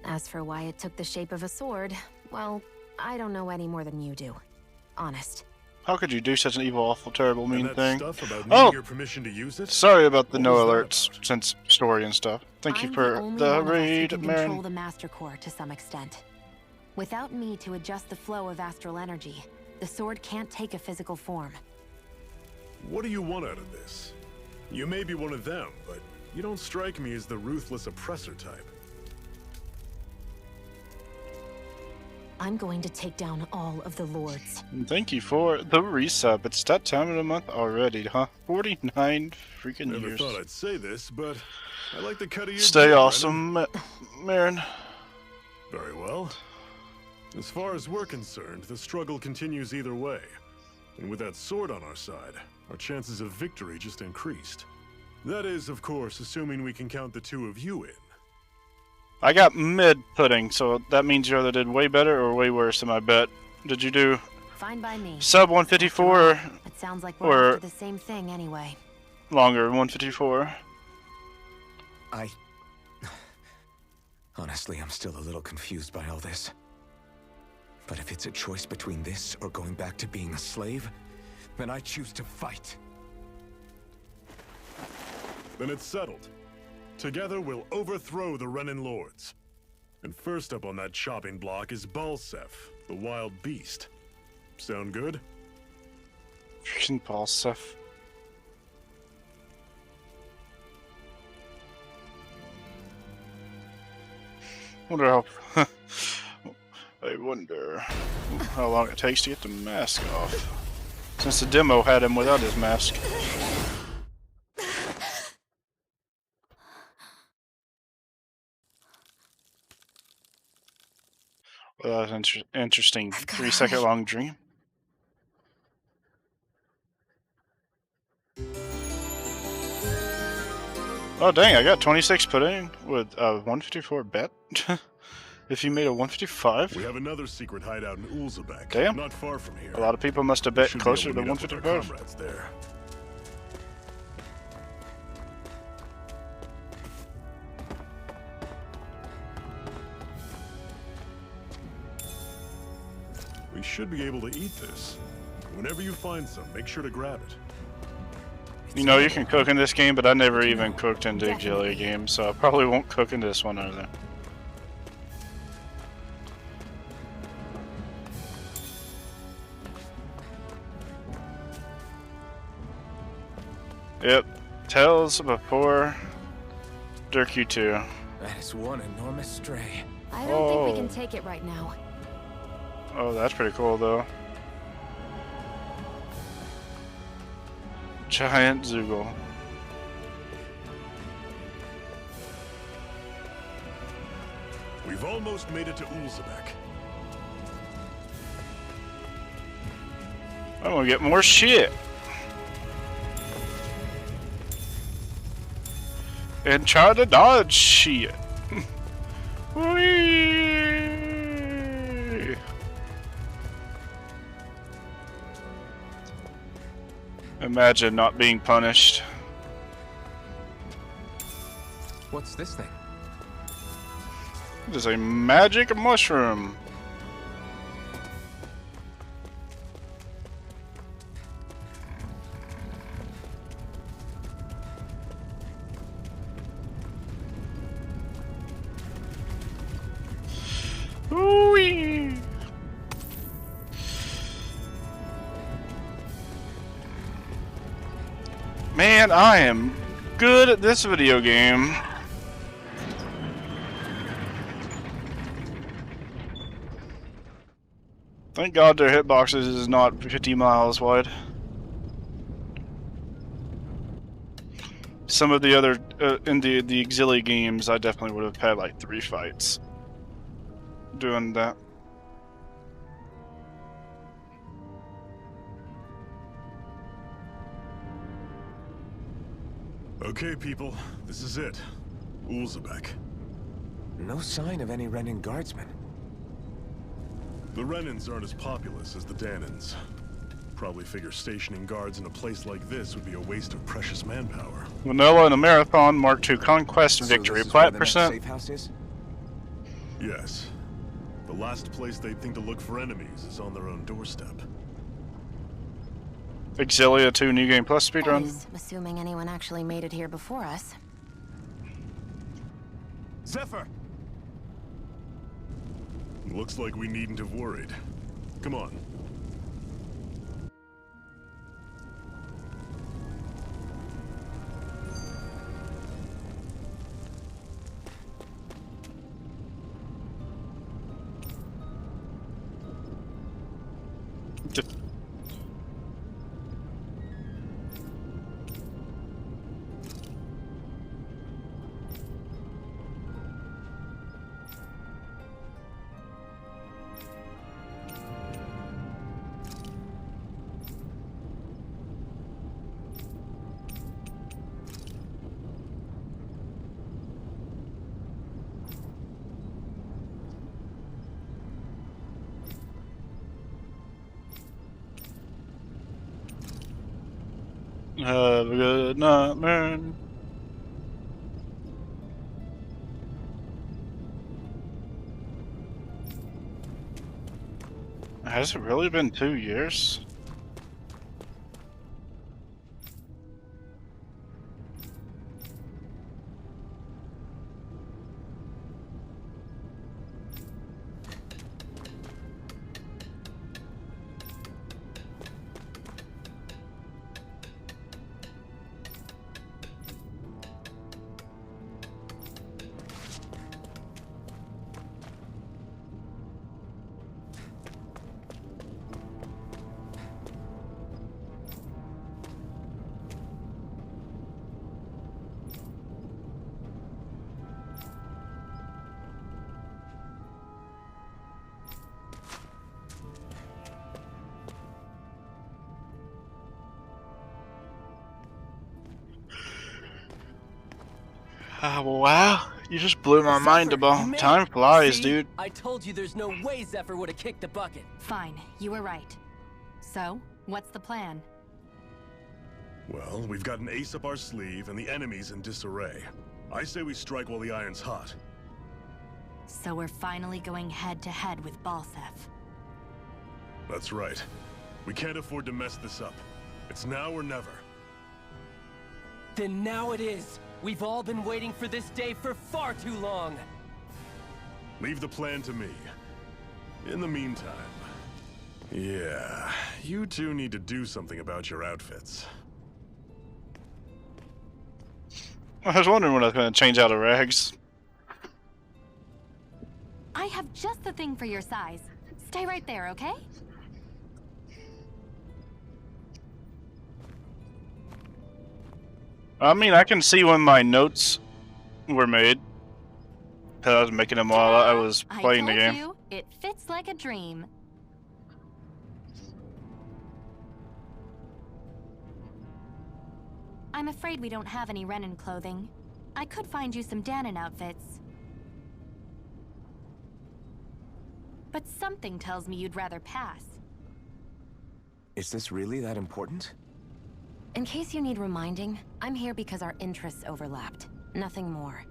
As for why it took the shape of a sword, well, I don't know any more than you do. Honest. How could you do such an evil, awful, terrible, mean and that thing? Stuff about needing your permission to use it? Sorry about the What no was that alerts about? since story and stuff. Thank you for I'm the only one of us who raid, can control Marin. the Master Core to some extent. Without me to adjust the flow of astral energy, the sword can't take a physical form. What do you want out of this? You may be one of them, but you don't strike me as the ruthless oppressor type. I'm going to take down all of the Lords. Thank you for the resub. It's that time of the month already, huh? 49 freaking Never years. thought I'd say this, but I like the cut of your Stay jib, awesome, Marin. Very well. As far as we're concerned, the struggle continues either way. And with that sword on our side, our chances of victory just increased. That is, of course, assuming we can count the two of you in. I got mid pudding, so that means you either did way better or way worse than I bet. Did you do Fine by me. sub 154 or It sounds like we're or- after the same thing anyway. longer, 154? Honestly, I'm still a little confused by all this. But if it's a choice between this or going back to being a slave, then I choose to fight. Then it's settled. Together we'll overthrow the Renan Lords. And first up on that chopping block is Balseph, the wild beast. Sound good? Freaking Balseph. Wonder how. I wonder how long it takes to get the mask off. Since the demo had him without his mask. Well, that was an interesting 3-second long dream. Oh dang, I got 26 put in with a 154 bet. If you made a 155? We have another secret hideout in Ulzebek, Damn. not far from here. A lot of people must have bet Should be closer able to meet up with our 155. comrades there. We should be able to eat this. Whenever you find some, make sure to grab it. You know, you can cook in this game, but I never even cooked in Dig Jelly games, so I probably won't cook in this one either. Yep, Tales before Dirk you 2. That is one enormous stray. I don't think we Oh. can take it right now. Oh, that's pretty cool though. Giant Zoogle. We've almost made it to Ulzebek. I'm gonna get more shit. And try to dodge shit. Whee! Imagine not being punished. What's this thing? It is a magic mushroom. Whee! Man, I am good at this video game. Thank God their hitboxes is not 50 miles wide. Some of the other in the Exili games, I definitely would have had like 3 fights doing that. Okay, people, this is it. Ulzebek. No sign of any Renan guardsmen. The Renans aren't as populous as the Danans. Probably figure stationing guards in a place like this would be a waste of precious manpower. Vanilla in a marathon, Mark II Conquest victory. Plat percent. Safe house is? Yes. The last place they'd think to look for enemies is on their own doorstep. Exilia 2 New Game Plus speedrun. Nice. Assuming anyone actually made it here before us. Zephyr! Looks like we needn't have worried. Come on. Have a good night, man. Has it really been 2 years? Wow, you just blew my mind about time flies, See? dude. I told you there's no way Zephyr would have kicked the bucket. Fine, you were right. So, what's the plan? Well, we've got an ace up our sleeve and the enemy's in disarray. I say we strike while the iron's hot. So we're finally going head-to-head with Balseph. That's right. We can't afford to mess this up. It's now or never. Then now it is. We've all been waiting for this day for far too long. Leave the plan to me. In the meantime... Yeah, you two need to do something about your outfits. I was wondering when I was going to change out of rags. I have just the thing for your size. Stay right there, okay? I mean, I can see when my notes were made. Cause I was making them while I was playing the game. You, it fits like a dream. I'm afraid we don't have any Renan clothing. I could find you some Danon outfits. But something tells me you'd rather pass. Is this really that important? In case you need reminding, I'm here because our interests overlapped. Nothing more.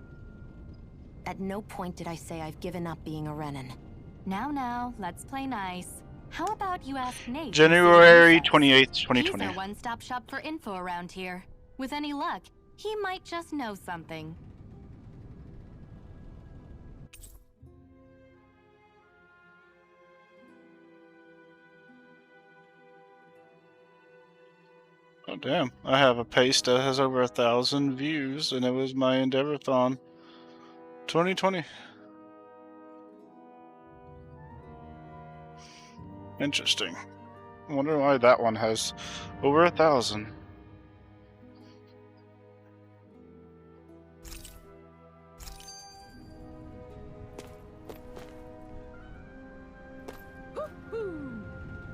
At no point did I say I've given up being a Renan. Now, let's play nice. How about you ask Nate? January 28th, 2020. He's our one-stop shop for info around here. With any luck, he might just know something. Oh damn! I have a paste that has over 1,000 views, and it was my Endeavorathon 2020. Interesting. I wonder why that one has over 1,000.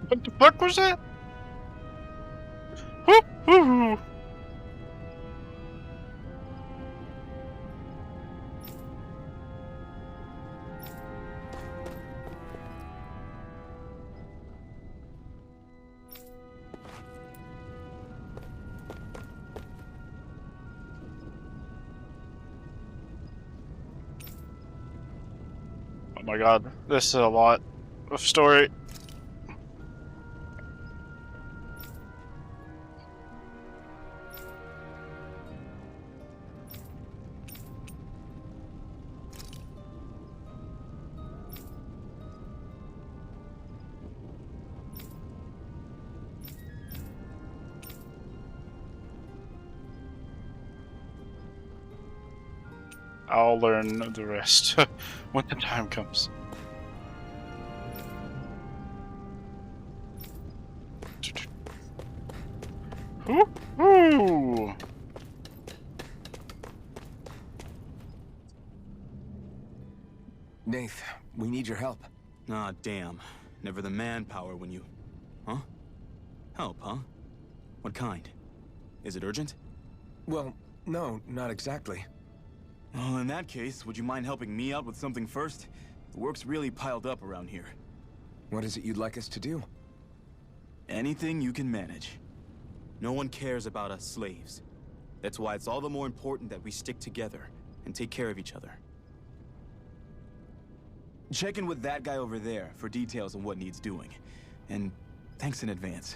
What the fuck was that? Woo-hoo! Oh my god, this is a lot of story. I'll learn the rest when the time comes. Woo-hoo! Nath, we need your help. Ah, damn. Never the manpower when you... Huh? Help, huh? What kind? Is it urgent? Well, no, not exactly. Well, in that case, would you mind helping me out with something first? The work's really piled up around here. What is it you'd like us to do? Anything you can manage. No one cares about us slaves. That's why it's all the more important that we stick together and take care of each other. Check in with that guy over there for details on what needs doing. And thanks in advance.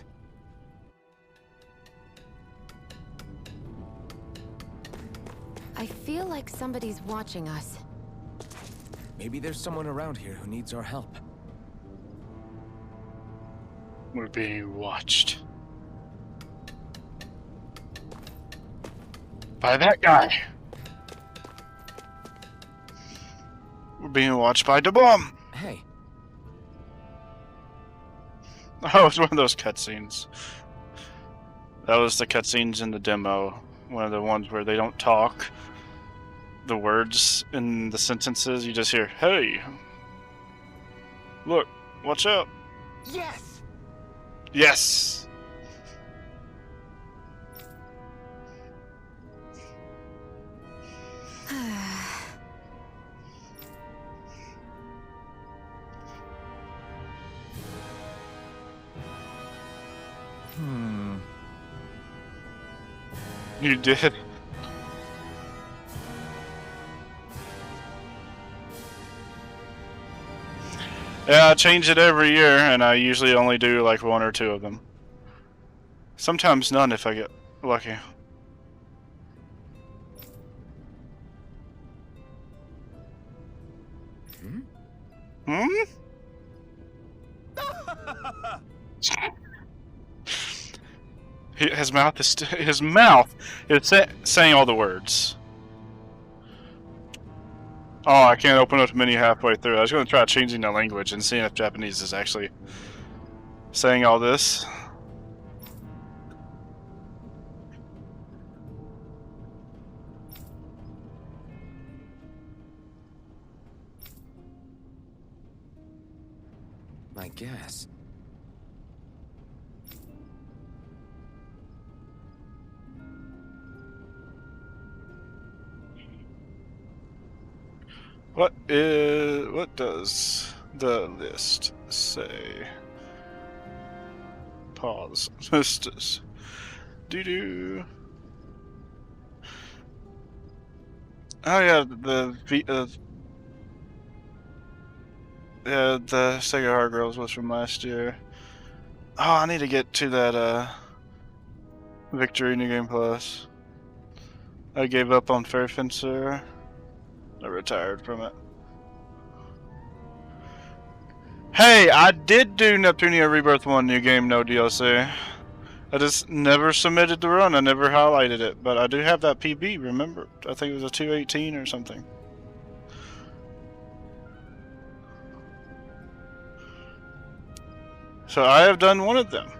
I feel like somebody's watching us. Maybe there's someone around here who needs our help. We're being watched. By that guy. We're being watched by the bomb. Hey. Oh, it's one of those cutscenes. That was the cutscenes in the demo. One of the ones where they don't talk. The words in the sentences, you just hear, "Hey, look, watch out." Yes! Yes! You did. Yeah, I change it every year, and I usually only do like 1 or 2 of them. Sometimes none if I get lucky. Hmm? His mouth is saying all the words. Oh, I can't open up the menu halfway through. I was going to try changing the language and seeing if Japanese is actually saying all this. I guess. What does the list say? Pause. Listus. Doo-doo. Oh yeah, the Sega Hard Girls was from last year. Oh, I need to get to that Victory New Game Plus. I gave up on Fair Fencer. I retired from it. Hey, I did do Neptunia Rebirth 1 new game, no DLC. I just never submitted the run. I never highlighted it, but I do have that PB. Remember, I think it was a 218 or something. So I have done one of them.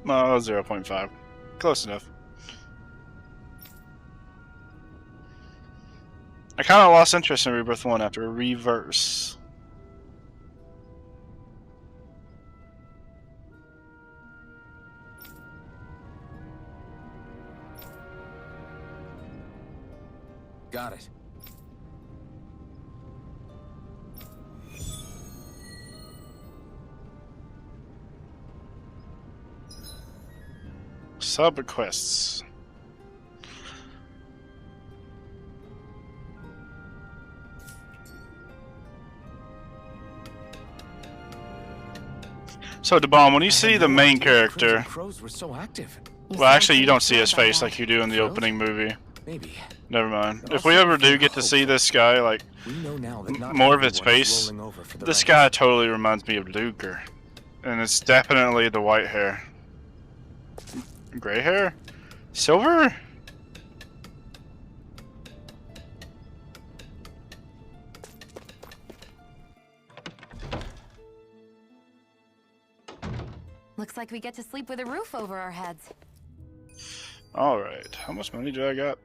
Oh, 0.5. Close enough. I kind of lost interest in Rebirth 1 after Reverse. Got it. Sub-quests. So, DeBomb, when you see the main character... Crows were so active. Well, actually, you don't see his face like you do in the opening movie. Maybe. Never mind. If we ever do get to see this guy, like, more of his face, this guy totally reminds me of Luger. And it's definitely the white hair. Gray hair? Silver? Looks like we get to sleep with a roof over our heads. Alright, how much money do I got?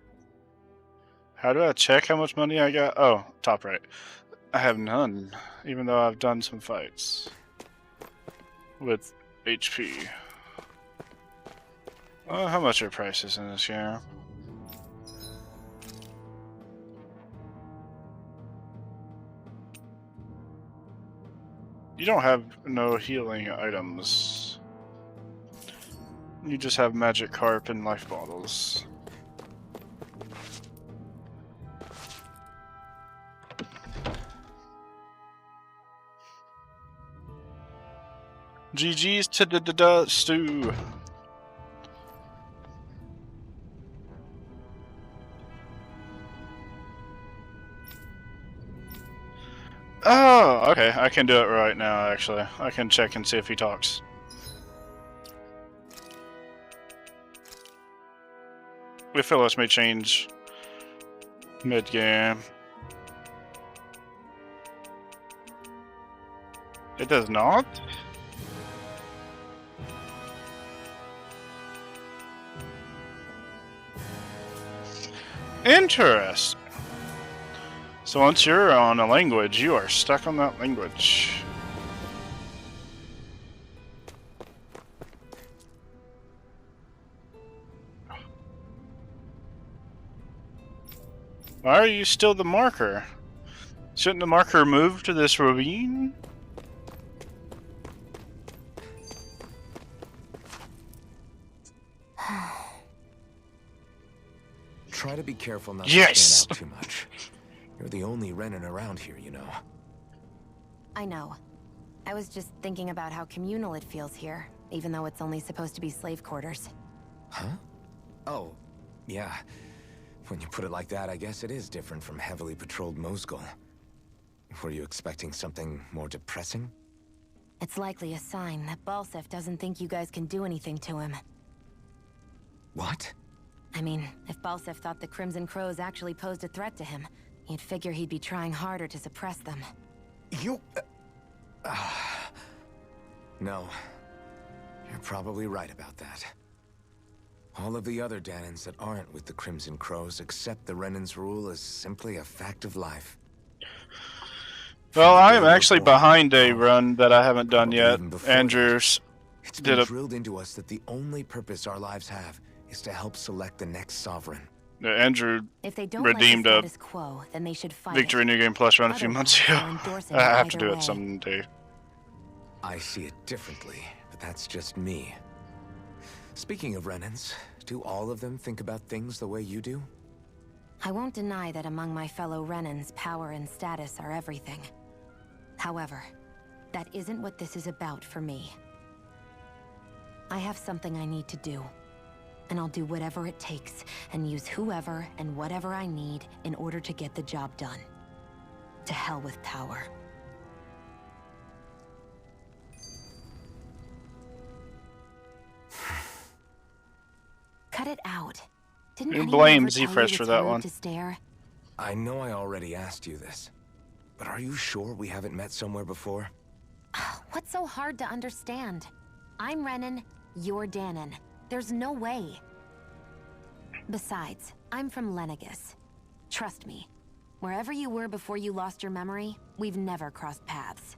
How do I check how much money I got? Oh, top right. I have none, even though I've done some fights. With HP. How much are prices in this game? You don't have no healing items. You just have magic carp and life bottles. GG's to the stew. Oh, okay. I can do it right now, actually. I can check and see if he talks. We feel this may change mid-game. It does not? Interesting. So once you're on a language, you are stuck on that language. Why are you still the marker? Shouldn't the marker move to this ravine? Try to be careful not Yes! to stand out too much. You're the only Renan around here, you know. I know. I was just thinking about how communal it feels here, even though it's only supposed to be slave quarters. Huh? Oh, yeah. When you put it like that, I guess it is different from heavily patrolled Mosgul. Were you expecting something more depressing? It's likely a sign that Balsef doesn't think you guys can do anything to him. What? I mean, if Balsef thought the Crimson Crows actually posed a threat to him, you'd figure he'd be trying harder to suppress them. You... No. You're probably right about that. All of the other Danans that aren't with the Crimson Crows accept the Renan's rule as simply a fact of life. Well, I am actually behind a run that I haven't done yet. Andrews It's did been a... drilled into us that the only purpose our lives have is to help select the next sovereign. Andrew If they don't redeemed like a the status quo, then they should fight Victory New Game Plus run a few months ago. Otherwise, they're endorsing I it have to either do way. it someday. I see it differently, but that's just me. Speaking of Renans, do all of them think about things the way you do? I won't deny that among my fellow Renans, power and status are everything. However, that isn't what this is about for me. I have something I need to do. and I'll do whatever it takes and use whoever and whatever I need in order to get the job done. To hell with power. Cut it out. Didn't Who anyone blames ever tell Zfresh you for it's that rude one? to stare? I know I already asked you this, but are you sure we haven't met somewhere before? What's so hard to understand? I'm Renan, you're Danon. There's no way. Besides, I'm from Lenegis. Trust me, wherever you were before you lost your memory, we've never crossed paths.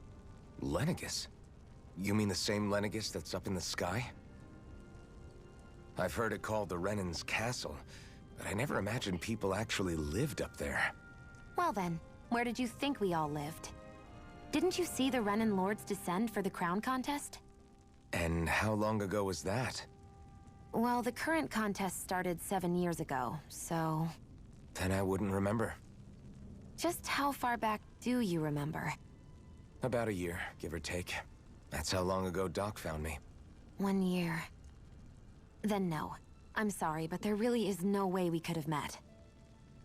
Lenegis? You mean the same Lenegis that's up in the sky? I've heard it called the Renan's Castle, but I never imagined people actually lived up there. Well then, where did you think we all lived? Didn't you see the Renan Lords descend for the crown contest? And how long ago was that? Well, the current contest started 7 years ago, so... Then I wouldn't remember. Just how far back do you remember? About a year, give or take. That's how long ago Doc found me. 1 year. Then no. I'm sorry, but there really is no way we could have met.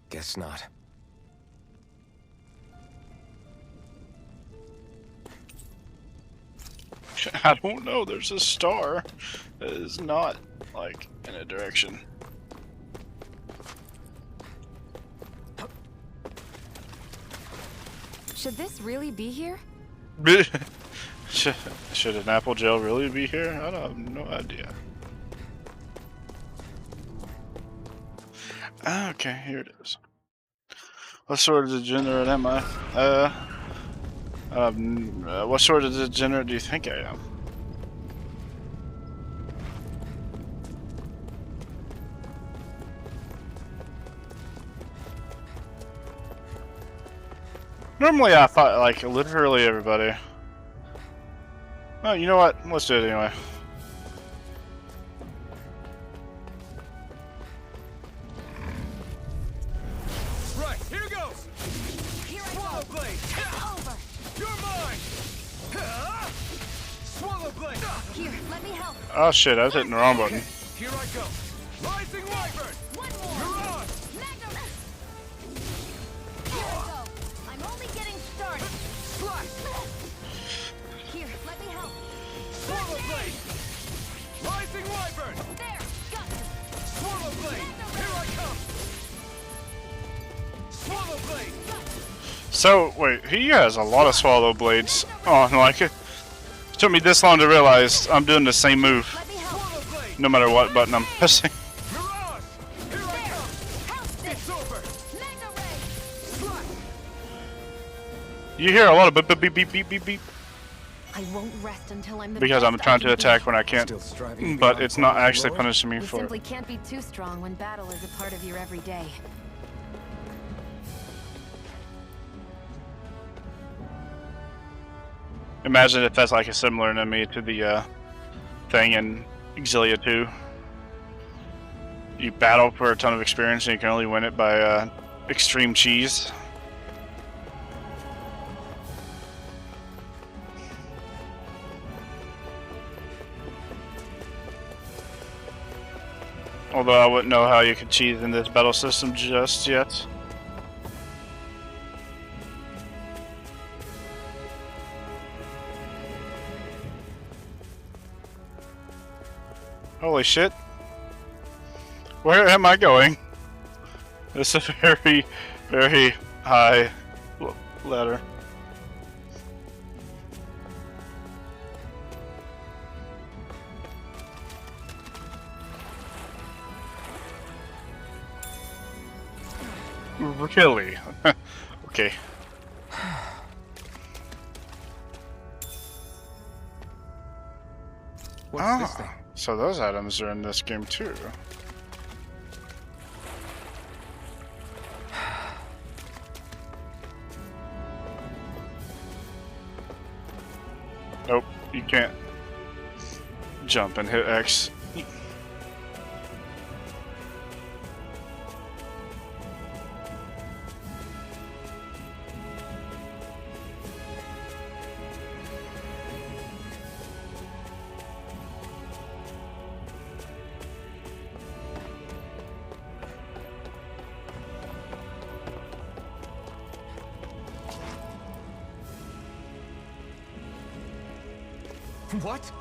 Guess not. I don't know, there's a star that is not, like, in a direction. Should this really be here? Should an apple gel really be here? I don't have no idea. Okay, here it is. What sort of degenerate am I? What sort of degenerate do you think I am? Normally I thought, like, literally everybody. Oh, you know what? Let's do it anyway. Right, here goes! Swallow Blade! Over! You're mine! Swallow Blade! Here, let me help. Oh shit, I was hitting the wrong button. Here I go! Rising Wyvern! One more! You're on! Magnum! Here I go. I'm only getting started. Slice! Here, let me help. Swallow Blade! Rising Wyvern! There! Got you! Swallow Blade! Here I come! Swallow Blade! So, wait, he has a lot of swallow blades on, like, it took me this long to realize I'm doing the same move, Let me help. Swallow Blade! no matter what button I'm pressing. Mirage! Here I There! come! House this! It's over! Mega Ray! Slice! You hear a lot of beep beep beep beep beep beep I won't rest until I'm the because I'm best trying I to can attack be. when I can't, Still striving to but become it's not part of the actually Lord? punishing me We for it. simply can't be too strong when battle is a part of your everyday. Imagine if that's like a similar enemy to the thing in Exilia 2. You battle for a ton of experience and you can only win it by extreme cheese. Although I wouldn't know how you could cheese in this battle system just yet. Holy shit. Where am I going? It's a very, very high ladder. Really? Okay. What's this thing? So those items are in this game too. Nope, you can't jump and hit X. What?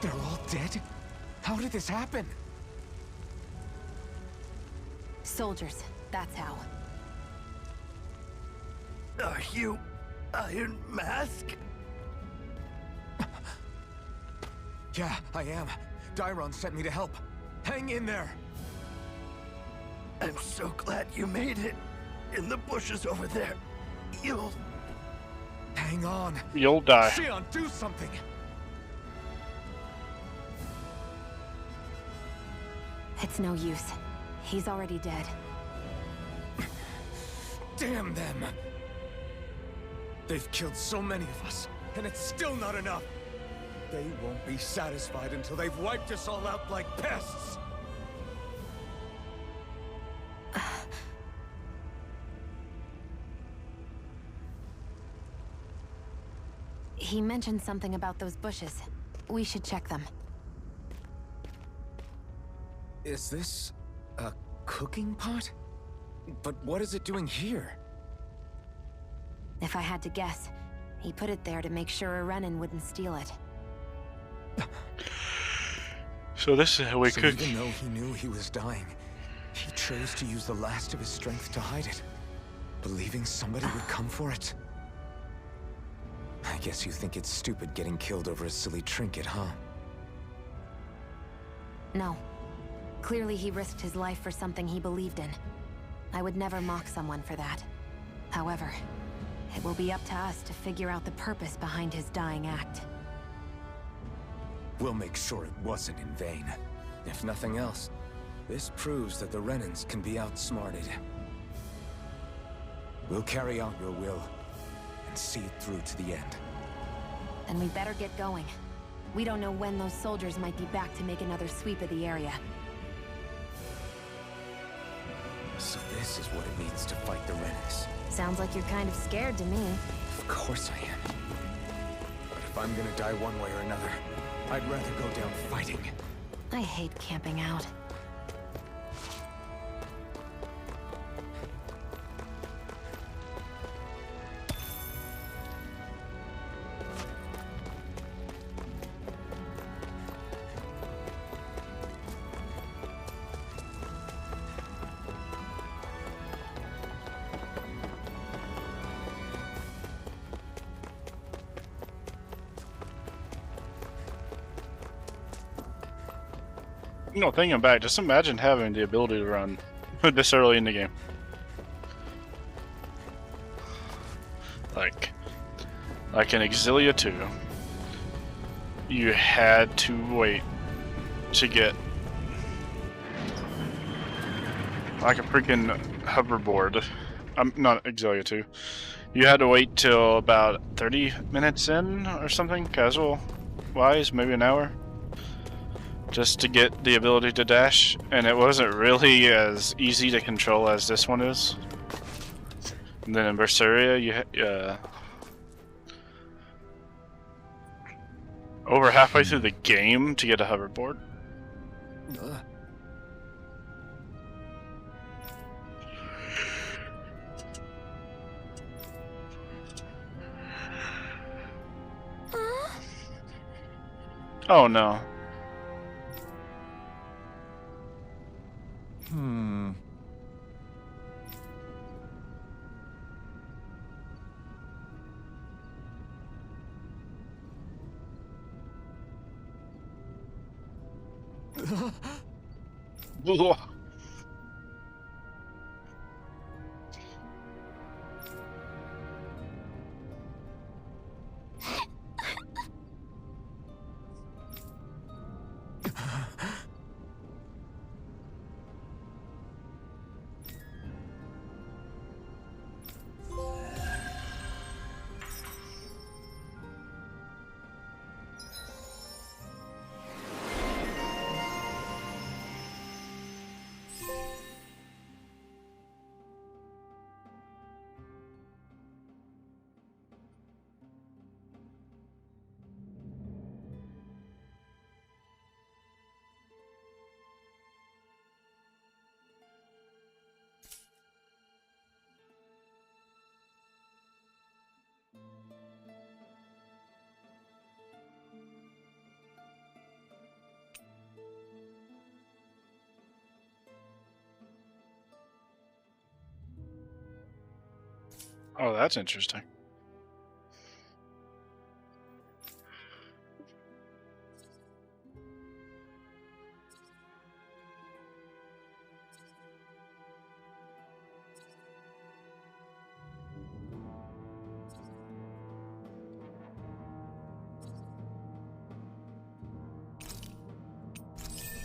They're all dead? How did this happen? Soldiers, that's how. Are you Iron Mask? Yeah, I am. Dairon sent me to help. Hang in there! I'm so glad you made it. In the bushes over there. You'll... Hang on. You'll die. Xion, do something! It's no use. He's already dead. Damn them! They've killed so many of us, and it's still not enough! They won't be satisfied until they've wiped us all out like pests! He mentioned something about those bushes. We should check them. Is this... a cooking pot? But what is it doing here? If I had to guess, he put it there to make sure a Renan wouldn't steal it. So this is how we cook. Even though he knew he was dying, he chose to use the last of his strength to hide it, believing somebody would come for it. I guess you think it's stupid getting killed over a silly trinket, huh? No. Clearly he risked his life for something he believed in. I would never mock someone for that. However, it will be up to us to figure out the purpose behind his dying act. We'll make sure it wasn't in vain. If nothing else, this proves that the Renans can be outsmarted. We'll carry out your will, and see it through to the end. Then we better get going. We don't know when those soldiers might be back to make another sweep of the area. So this is what it means to fight the Renans. Sounds like you're kind of scared to me. Of course I am. But if I'm gonna die one way or another, I'd rather go down fighting. I hate camping out. You know, thinking back, just imagine having the ability to run this early in the game. Like in Exilia 2, you had to wait to get like a freaking hoverboard. Not Exilia 2. You had to wait till about 30 minutes in or something, casual wise, maybe an hour, just to get the ability to dash, and it wasn't really as easy to control as this one is. And then in Berseria, you over halfway through the game to get a hoverboard. Oh no. Oh, that's interesting.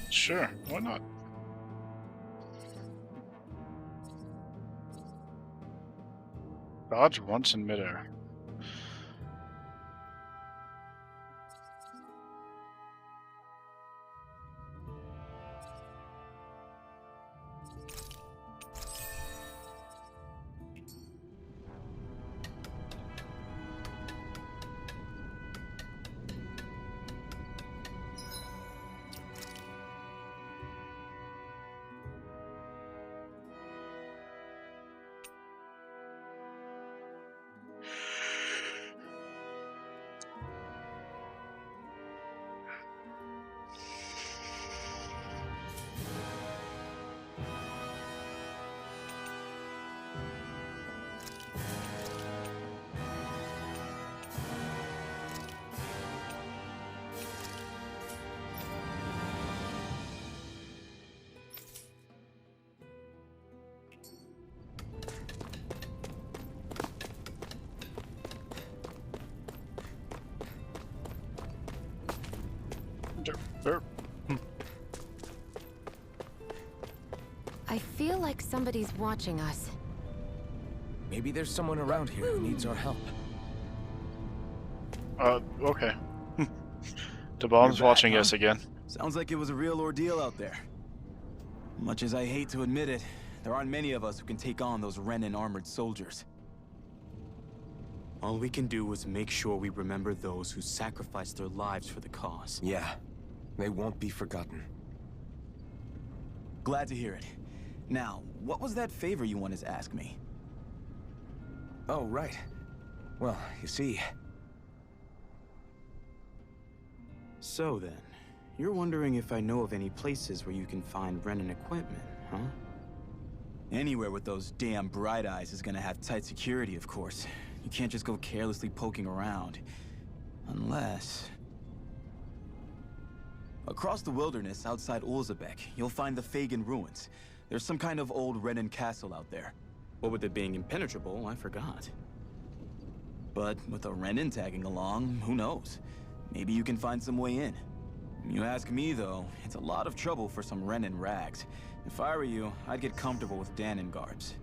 Sure, why not? Dodge once in midair. I feel like somebody's watching us. Maybe there's someone around here who needs our help. Okay. The bomb's watching us again. Sounds like it was a real ordeal out there. Much as I hate to admit it, there aren't many of us who can take on those Renan armored soldiers. All we can do is make sure we remember those who sacrificed their lives for the cause. Yeah, they won't be forgotten. Glad to hear it. Now, what was that favor you wanted to ask me? Oh, right. Well, you see... So then, you're wondering if I know of any places where you can find Renan equipment, huh? Anywhere with those damn Bright Eyes is gonna have tight security, of course. You can't just go carelessly poking around. Unless... Across the wilderness outside Ulzebek, you'll find the Fagin ruins. There's some kind of old Renan castle out there. What with it being impenetrable, I forgot. But with a Renan tagging along, who knows? Maybe you can find some way in. You ask me, though, it's a lot of trouble for some Renan rags. If I were you, I'd get comfortable with Danon garbs.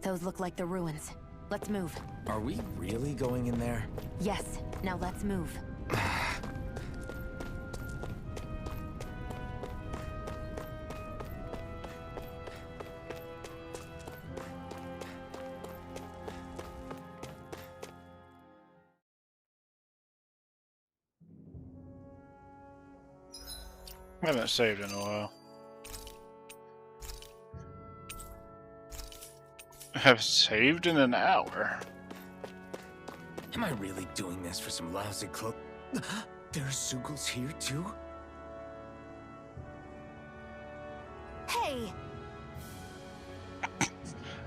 Those look like the ruins. Let's move. Are we really going in there? Yes. Now let's move. I haven't saved in a while. I have saved in an hour. Am I really doing this for some lousy cloak? There's Zeugles here too? Hey!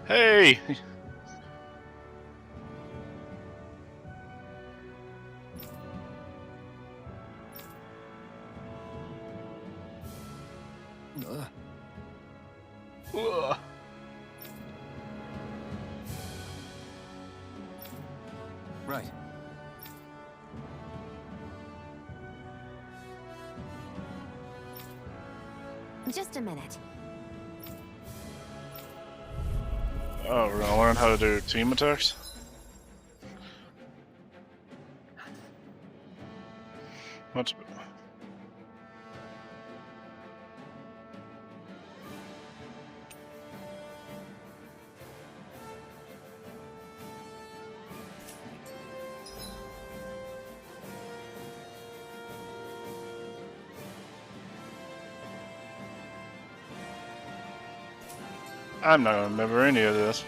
Hey! Right. Just a minute. Oh, we're gonna learn how to do team attacks? What's... I'm not gonna remember any of this.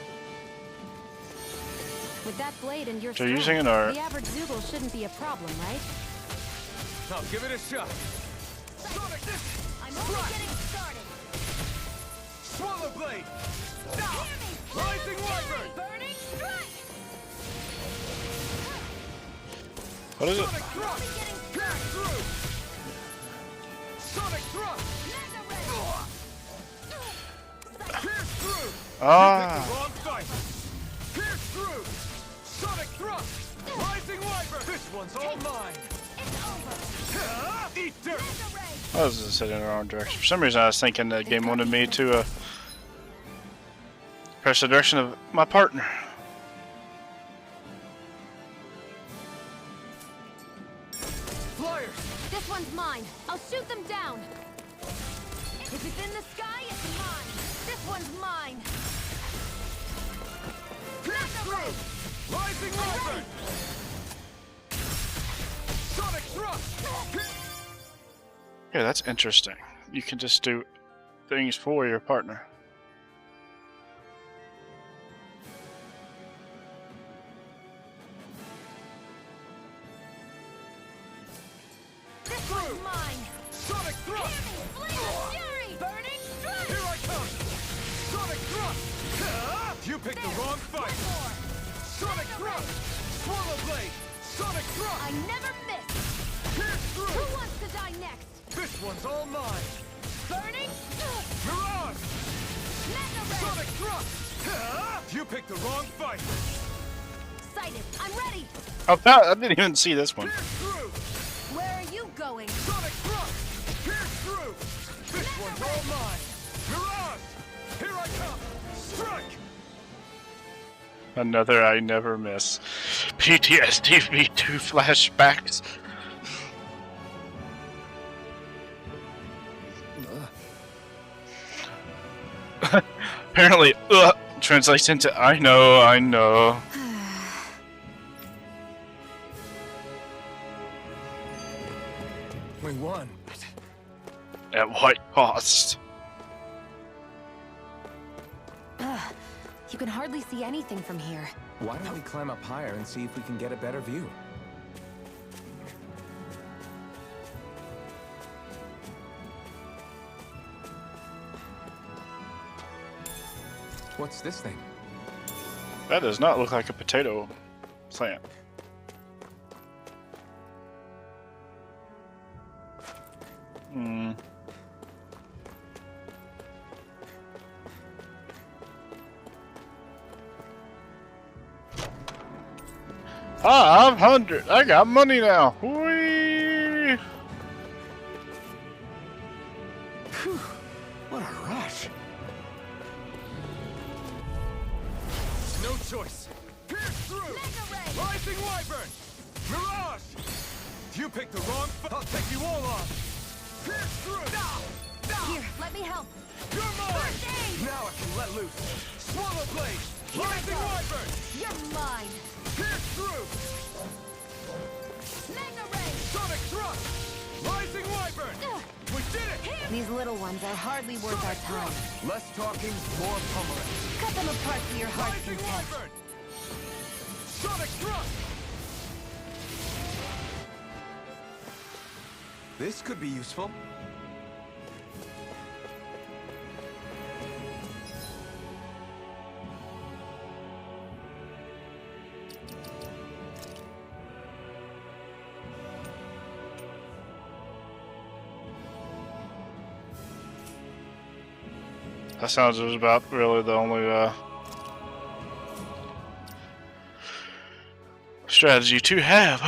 With that blade and your So strength, using an art. the average Zeugle shouldn't be a problem, right? Now give it a shot. I'm only getting started. Swallow blade! Stop! Rising wyvern! Burning strike! What is it? Sonic thrust! Pierce through! Sonic thrust! Pierce through! Ah. You picked the wrong fight! Pierce through! Sonic thrust! Rising wyvern! This one's all mine! It's over! Eat dirt! I was just heading in the wrong direction. For some reason, I was thinking that game wanted me to press the direction of my partner. Flyers! This one's mine. I'll shoot them down. If it's in the sky, it's mine. This one's mine. Pierce through! Rising wyvern! Sonic thrust! Yeah, that's interesting. You can just do things for your partner. This one's mine. Sonic thrust! Flame of fury. Burning strike. Here I come! Sonic thrust! You picked the wrong fight! Sonic thrust! Swallow blade! Sonic thrust! I never miss. Pierce through! Who wants to die next? This one's all mine! Burning. Mirage! Mega ray. Sonic thrust! You picked the wrong fight! Sighted. I'm ready. Oh, I didn't even see this one. Pierce through! Where are you going? Sonic thrust! Pierce through! This one's all mine! Mirage! Here I come! Strike! Another I never miss. PTSD V2 flashbacks. Apparently, translates into I know, I know. We won. At what cost? You can hardly see anything from here. Why don't we climb up higher and see if we can get a better view? What's this thing? That does not look like a potato plant. Hmm. Ah, 500. I got money now. Whee! Phew, what a rush. No choice! Pierce through! Rising wyvern! Mirage! You picked the wrong I'll take you all on! Pierce through! Here, let me help. You're mine! Now I can let loose! Swallow blade! Rising wyvern! You're mine. Pierce through! Mega ray. Sonic thrust! Rising wyvern! We did it! These little ones are hardly worth our time. Less talking, more pummeling. Cut them apart to your heart's Rising content. wyvern! Sonic thrust! This could be useful. That sounds about really the only strategy to have.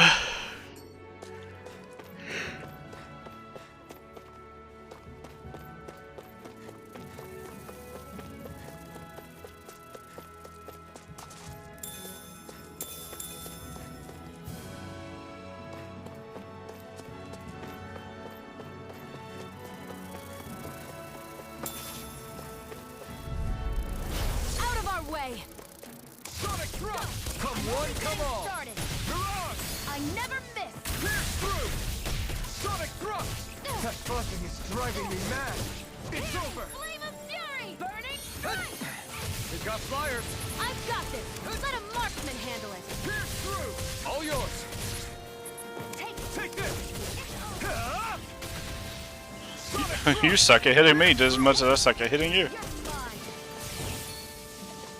Out of our way. Sonic thrust! Come one, come all! Started. Mirage! I never miss. Pierce through! Sonic thrust! That buzzing is driving me mad! It's over! Flame of fury. Burning strike. We've got flyers! I've got this. Let a marksman handle it. Pierce through! All yours! Take this! Ah! Sonic You suck at hitting me just as much as I suck at hitting you. You're mine.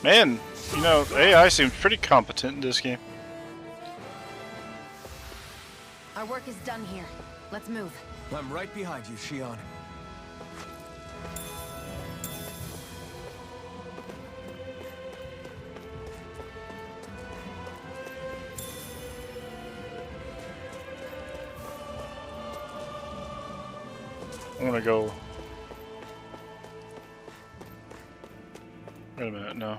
Man, you know, AI seems pretty competent in this game. Our work is done here. Let's move. I'm right behind you, Shion. I'm gonna go. Wait a minute, no.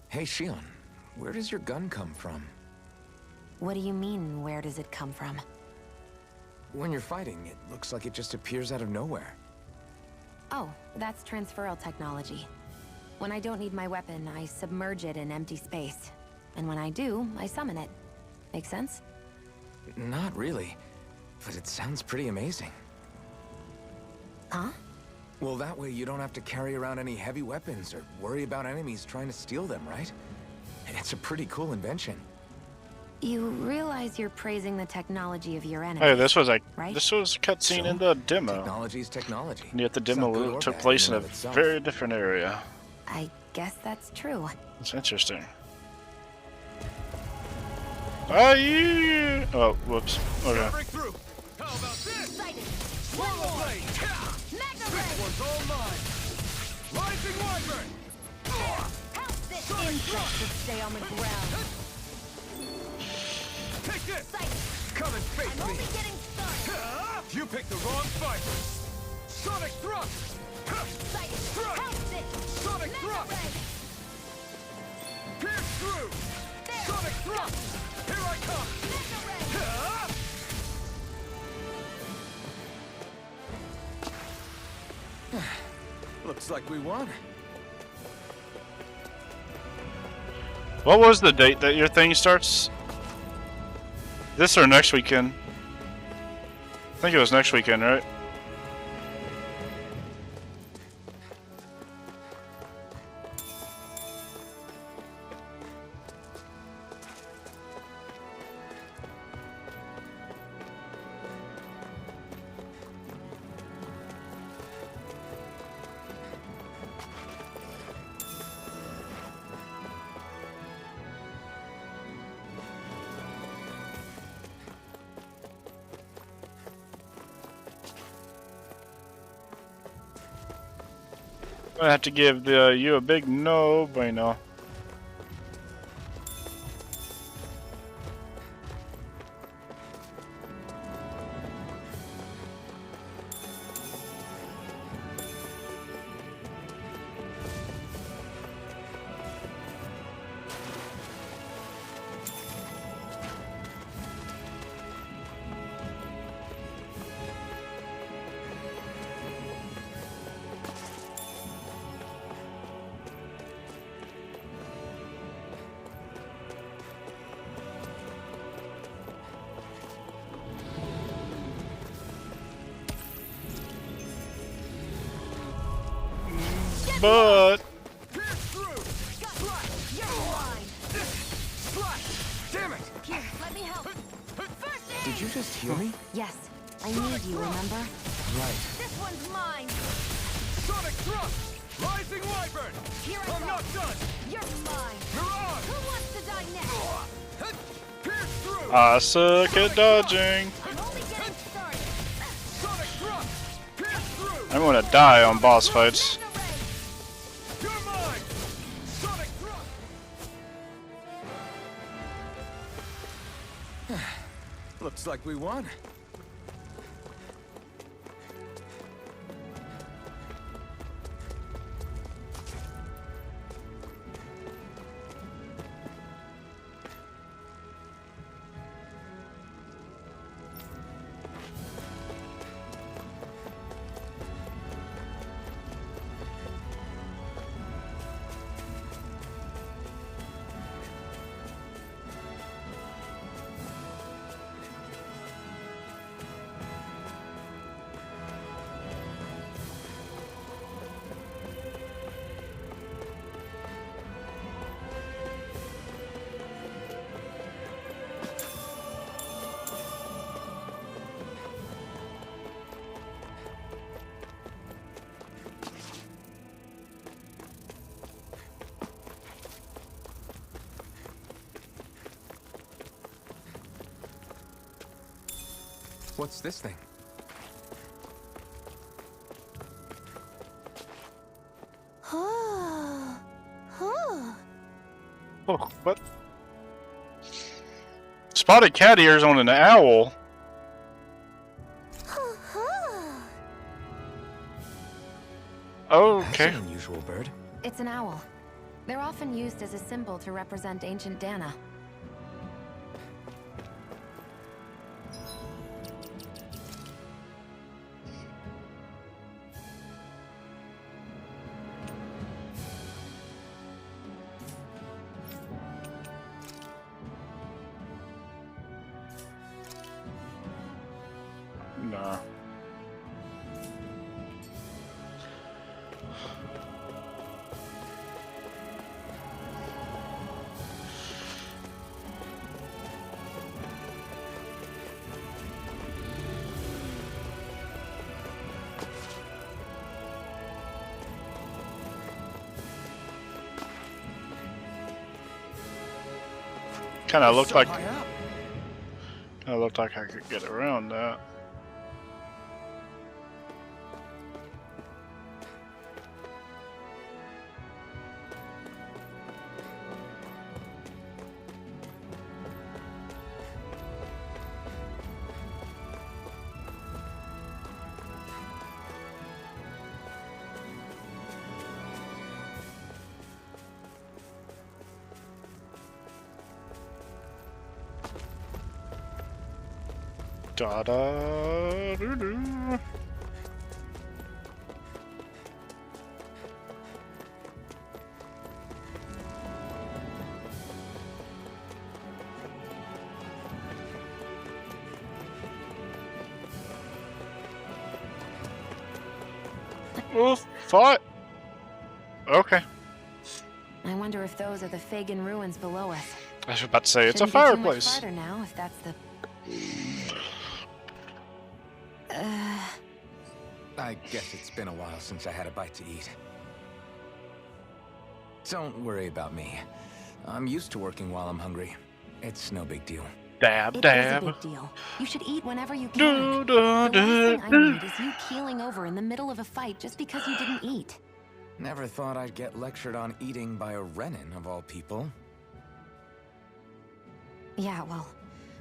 Hey, Shion, where does your gun come from? What do you mean, where does it come from? When you're fighting, it looks like it just appears out of nowhere. Oh, that's transferal technology. When I don't need my weapon, I submerge it in empty space. And when I do, I summon it. Make sense? Not really, but it sounds pretty amazing. Huh? Well, that way you don't have to carry around any heavy weapons or worry about enemies trying to steal them, right? It's a pretty cool invention. You realize you're praising the technology of your enemy. Hey, this was a right? this was a cutscene in the demo. Technology is technology. And yet the It's not good demo or took bad place in in a and of itself. very different area. I guess that's true. It's interesting. Ah, yeah. Oh, whoops. Okay. Break through. How about this? Excited. Swallow blade. Mega This one's all mine. Rising Wyvern. Help this insect to stay on the ground. Take this. Excited. Come and face I'm me. only getting started. You picked the wrong fight. Sonic thrust. Excited. Thrust. Help this. Sonic Mega thrust. ray. Pierce through. There. Sonic thrust. Here I come. Mega ray. Looks like we won. What was the date that your thing starts? This or next weekend? I think it was next weekend, right? I have to give you a big no bueno. But Damn it! Here, let me help. First aid. Did you just heal me? Yes, I need you, remember? Right. This one's mine. Sonic thrust! Rising Wyvern! Here I I'm go. not done! You're mine. Mirage! Who wants to die next? Pierce through! I suck at dodging. I'm only getting started. Sonic thrust! Pierce through! I'm gonna die on boss fights. Mega ray. You're mine! Sonic thrust! Looks like we won. What's this thing? Huh. Oh, what? Spotted cat ears on an owl. Okay. That's an unusual bird. It's an owl. They're often used as a symbol to represent ancient Dana. Nah. Kind of looked like. Kind of looked like I could get around that. Da da doo doo. Oh, fought. Okay. I wonder if those are the Fagin ruins below us. I was about to say it's a Shouldn't be too much fireplace. farther now, if that's the. I guess it's been a while since I had a bite to eat. Don't worry about me. I'm used to working while I'm hungry. It's no big deal. Dab, It dab. is a big deal. You should eat whenever you Do, can. do, The last do, thing I do. need is you keeling over in the middle of a fight just because you didn't eat. Never thought I'd get lectured on eating by a Renin, of all people. Yeah, well,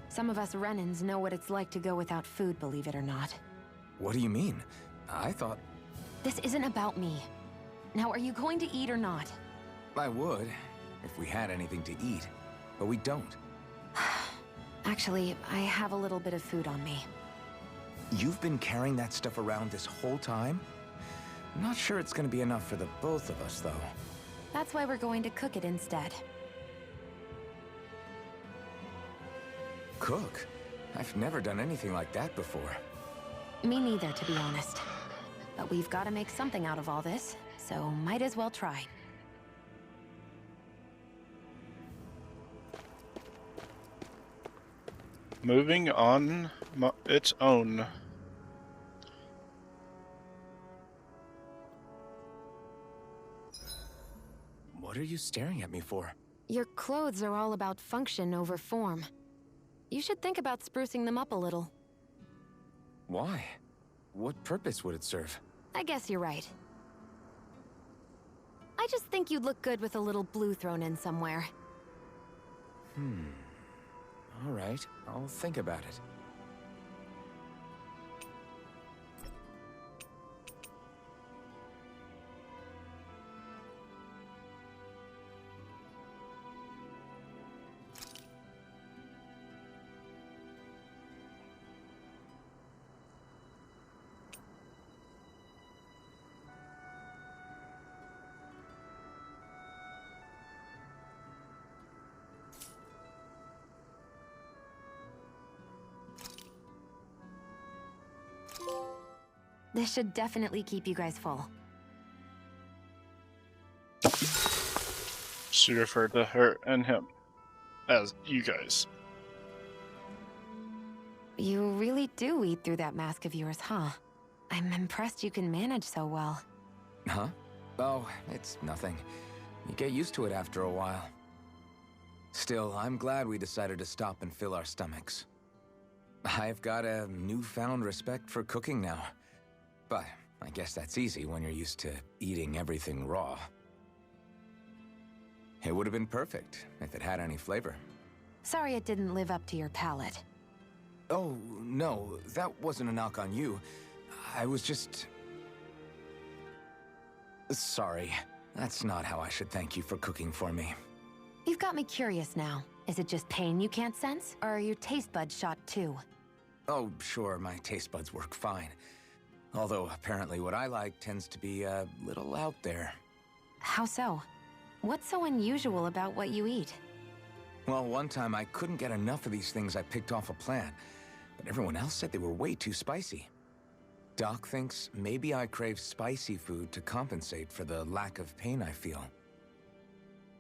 some of us Renins know what it's like to go without food, believe it or not. What do you mean? I thought This isn't about me. Now, are you going to eat or not? I would, if we had anything to eat. But we don't. Actually, I have a little bit of food on me. You've been carrying that stuff around this whole time? I'm not sure it's gonna be enough for the both of us, though. That's why we're going to cook it instead. Cook? I've never done anything like that before. Me neither, to be honest. But we've got to make something out of all this, so might as well try. Moving on its own. What are you staring at me for? Your clothes are all about function over form. You should think about sprucing them up a little. Why? What purpose would it serve? I guess you're right. I just think you'd look good with a little blue thrown in somewhere. All right, I'll think about it. This should definitely keep you guys full. She referred to her and him as you guys. You really do eat through that mask of yours, huh? I'm impressed you can manage so well. Huh? Oh, it's nothing. You get used to it after a while. Still, I'm glad we decided to stop and fill our stomachs. I've got a newfound respect for cooking now. But I guess that's easy when you're used to eating everything raw. It would have been perfect if it had any flavor. Sorry it didn't live up to your palate. Oh, no, that wasn't a knock on you. I was just... Sorry. That's not how I should thank you for cooking for me. You've got me curious now. Is it just pain you can't sense? Or are your taste buds shot too? Oh, sure, my taste buds work fine. Although, apparently what I like tends to be a little out there. How so? What's so unusual about what you eat? Well, one time I couldn't get enough of these things I picked off a plant, but everyone else said they were way too spicy. Doc thinks maybe I crave spicy food to compensate for the lack of pain I feel.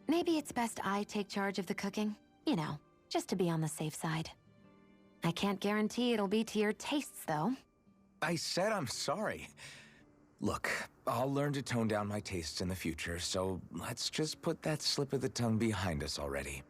Maybe it's best I take charge of the cooking. You know, just to be on the safe side. I can't guarantee it'll be to your tastes, though. I said I'm sorry. Look, I'll learn to tone down my tastes in the future, so let's just put that slip of the tongue behind us already.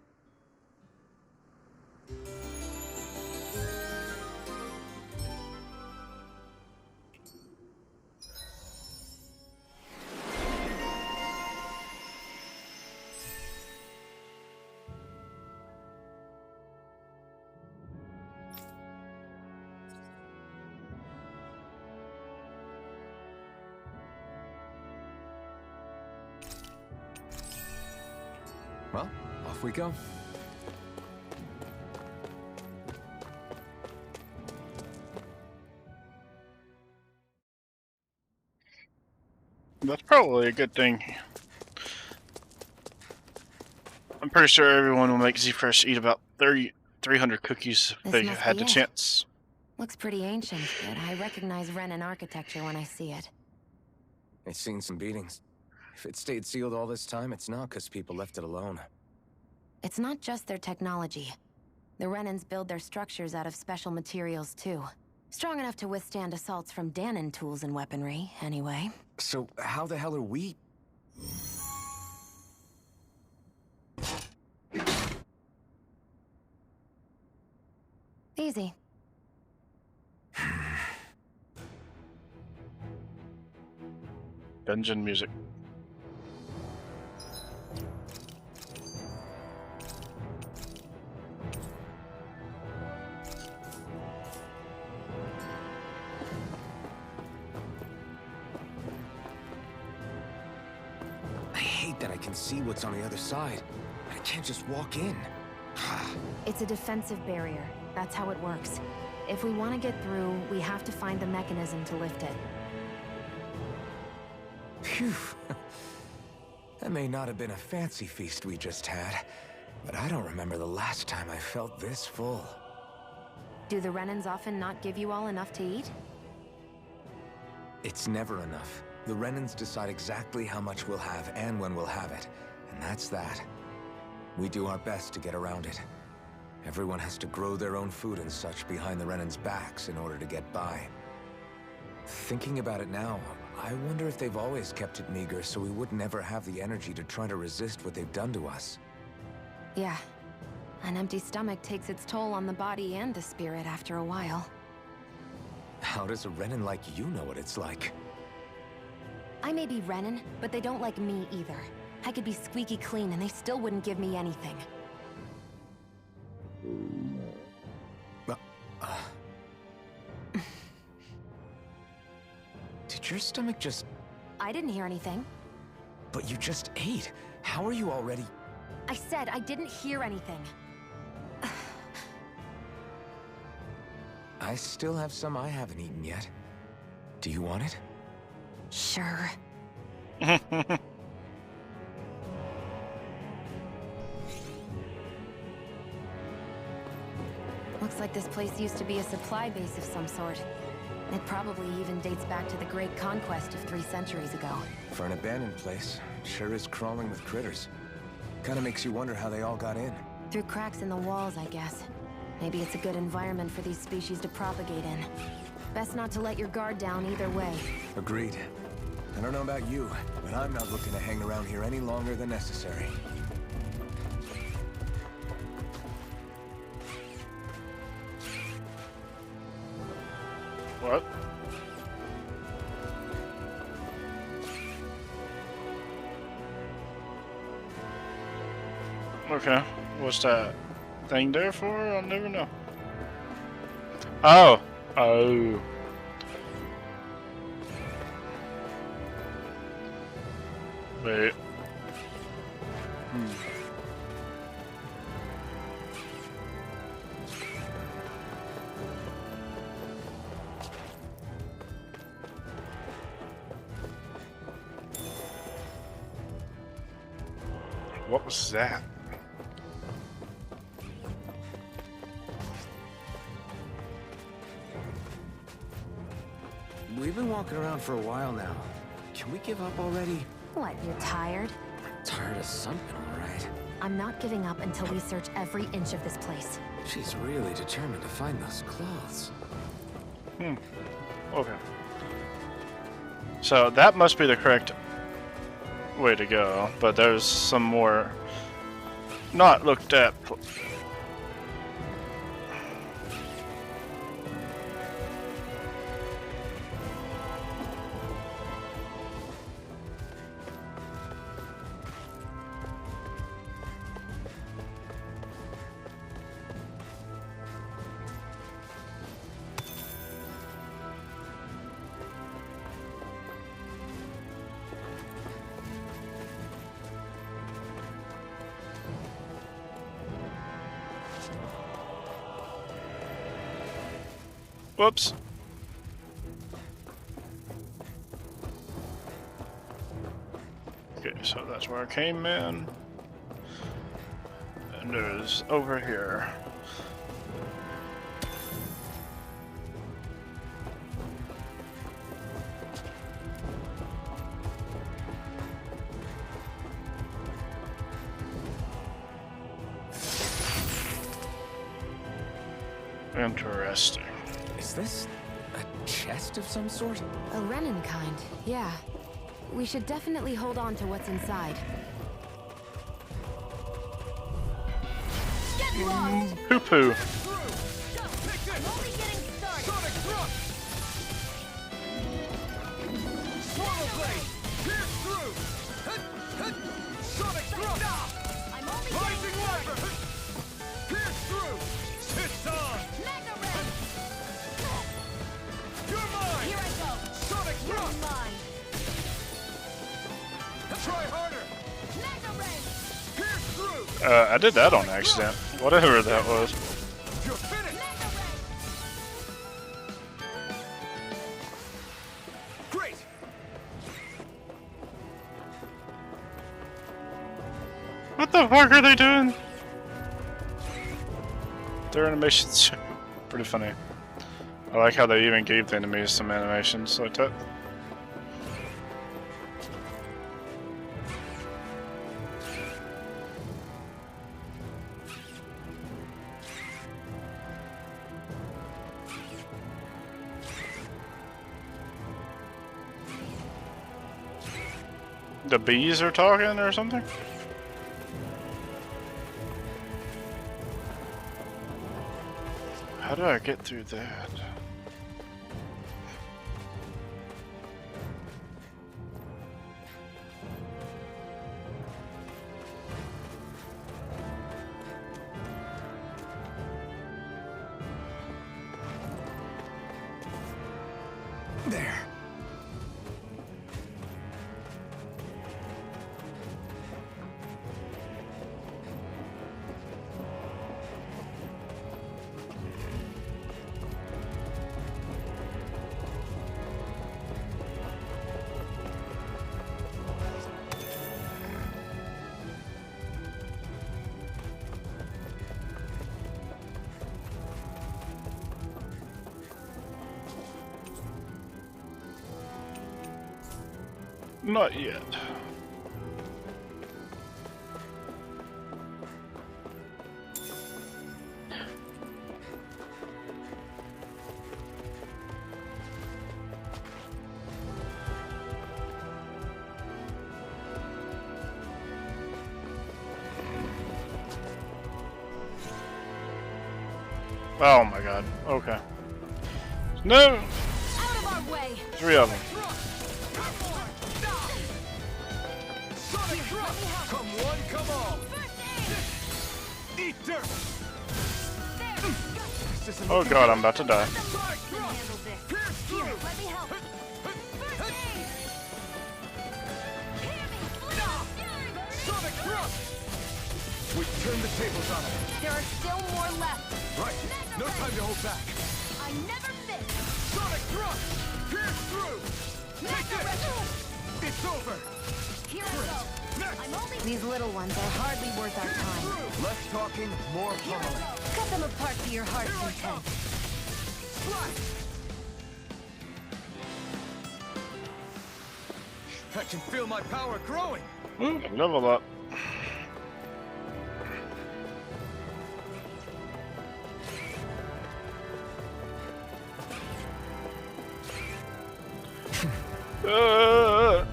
Well, off we go. That's probably a good thing. I'm pretty sure everyone will make Z-Fresh eat about 300 cookies if they This must had be the it. chance. Looks pretty ancient, but I recognize Renan architecture when I see it. It's seen some beatings. If it stayed sealed all this time, it's not because people left it alone. It's not just their technology. The Renans build their structures out of special materials, too. Strong enough to withstand assaults from Danon tools and weaponry, anyway. So how the hell are we... Easy. Dungeon music. I hate that I can see what's on the other side. I can't just walk in. It's a defensive barrier. That's how it works. If we want to get through, we have to find the mechanism to lift it. Phew. That may not have been a fancy feast we just had, but I don't remember the last time I felt this full. Do the Renans often not give you all enough to eat? It's never enough. The Renans decide exactly how much we'll have and when we'll have it, and that's that. We do our best to get around it. Everyone has to grow their own food and such behind the Renans' backs in order to get by. Thinking about it now, I wonder if they've always kept it meager so we would never have the energy to try to resist what they've done to us. Yeah. An empty stomach takes its toll on the body and the spirit after a while. How does a Renan like you know what it's like? I may be Renan, but they don't like me either. I could be squeaky clean and they still wouldn't give me anything. Did your stomach just... I didn't hear anything. But you just ate. How are you already... I said I didn't hear anything. I still have some I haven't eaten yet. Do you want it? Sure. Looks like this place used to be a supply base of some sort. It probably even dates back to the Great Conquest of 3 centuries ago. For an abandoned place, sure is crawling with critters. Kinda makes you wonder how they all got in. Through cracks in the walls, I guess. Maybe it's a good environment for these species to propagate in. Best not to let your guard down either way. Agreed. I don't know about you, but I'm not looking to hang around here any longer than necessary. What? Okay, what's that thing there for? I'll never know. Oh! Oh. Wait. What was that? We've been walking around for a while now. Can we give up already? What, you're tired? Tired of something, all right. I'm not giving up until we search every inch of this place. She's really determined to find those clothes. Okay. So that must be the correct way to go, but there's some more not looked at. Whoops. Okay, so that's where I came in. And there's over here. Interesting. Is this a chest of some sort? A Renin kind, yeah. We should definitely hold on to what's inside. Get lost! Poo-poo. I'm only getting started. Sonic thrust! Swallow blade! Pierce through! Sonic thrust! I'm only rising lever! Pierce through! Hits on! Mega ray! You're mine! Here I go! Sonic thrust! You're mine! Try harder! Mega ray! Pierce through! I did that on accident. Whatever that was. You're finished! Great! What the fuck are they doing? Their animations pretty funny. I like how they even gave the enemies some animations like that. The bees are talking or something? How do I get through that? There. Not yet. Oh my god. Okay. No! way. 3 of them. Sonic Drop! Come one, come all! Eat dirt! Oh god, I'm about to die. Here, let me help. Sonic Drop! We turn the tables on him. There are still more left. Right. No time to hold back. I never miss. Sonic Drop! Pierce through! Take this! It's over! Here I go. I'm only... These little ones are hardly worth our time. Less talking, more pummeling. Cut them apart to your heart's content. I can feel my power growing. Ooh, level up.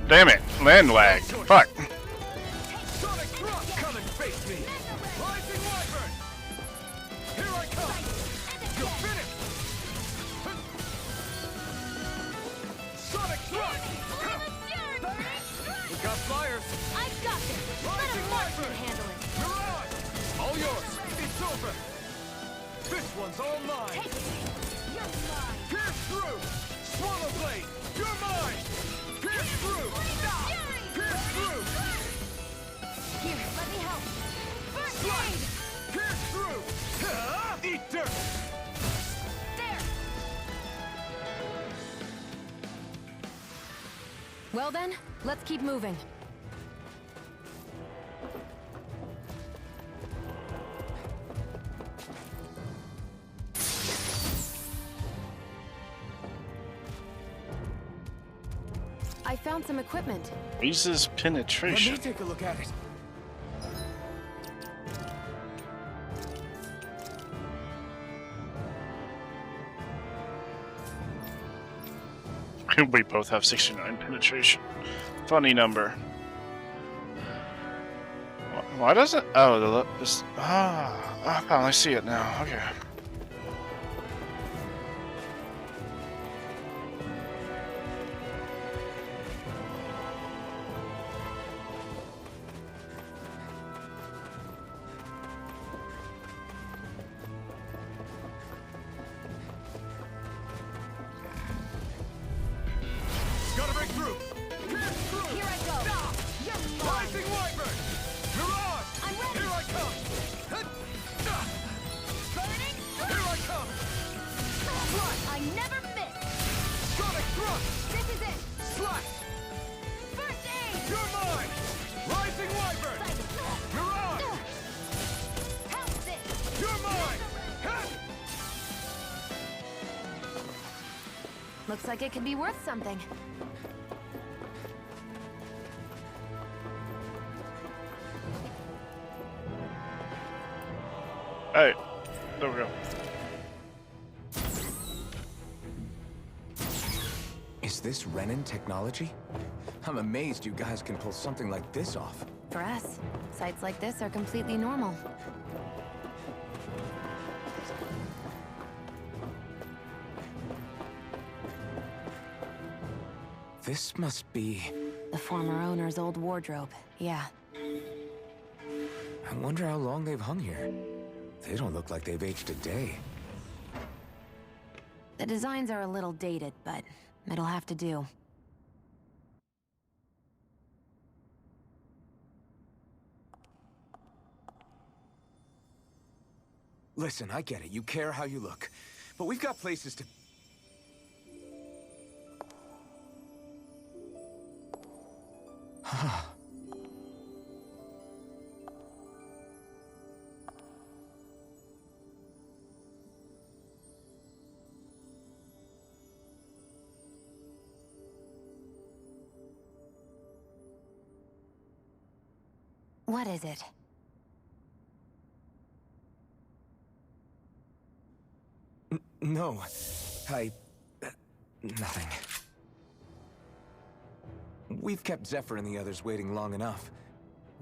Damn it, land lag. Fuck. Sonic Drop! Come and face me! Rising Wyvern! Here I come! You're finished! Sonic Drop! We got flyers! I got this. Let Rising a Wyvern! handle it. Mirage! All yours! It's over! This one's all mine! You're mine. Pierce through! Swallow Blade! You're mine! Pierce through! Pierce through! Here, let me help. First aid. Pierce through! Eat dirt! There. Well then, let's keep moving. I found some equipment. Raises Let penetration. me take a look at it. We both have 69 penetration. Funny number. Why does it? Oh, I finally see it now. Okay. Gotta break through! Pierce through! Here I go. You're mine. Rising Wyvern! Mirage! I'm ready. Here I come! Burning. Here I come! I never miss. Sonic Thrust! This is it. Slash! First aid. You're mine! Rising Wyvern! Mirage! Help this. You're mine! Looks like it could be worth something. Hey, there we go. Is this Renin technology? I'm amazed you guys can pull something like this off. For us, sites like this are completely normal. This must be... The former owner's old wardrobe, yeah. I wonder how long they've hung here. They don't look like they've aged a day. The designs are a little dated, but it'll have to do. Listen, I get it. You care how you look. But we've got places to... What is it? No. Nothing. We've kept Zephyr and the others waiting long enough.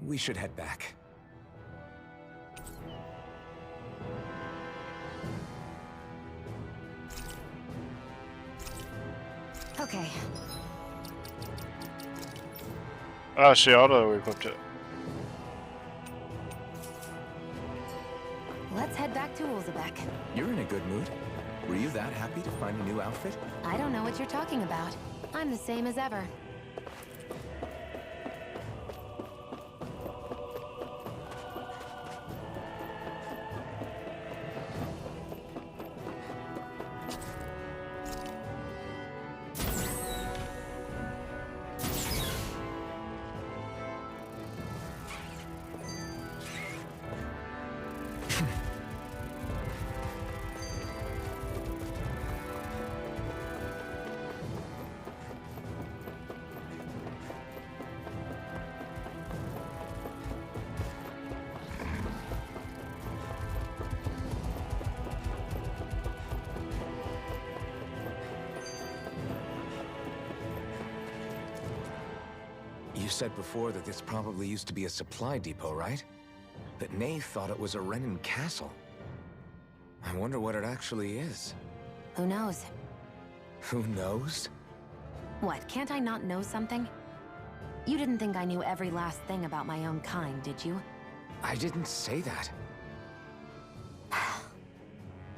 We should head back. Okay, Oh, she auto-equipped it. let's head back to Ulzebek. You're in a good mood. Were you that happy to find a new outfit? I don't know what you're talking about. I'm the same as ever. You said before that this probably used to be a supply depot, right? That Nave thought it was a Renan castle. I wonder what it actually is. Who knows? Who knows? What, can't I not know something? You didn't think I knew every last thing about my own kind, did you? I didn't say that.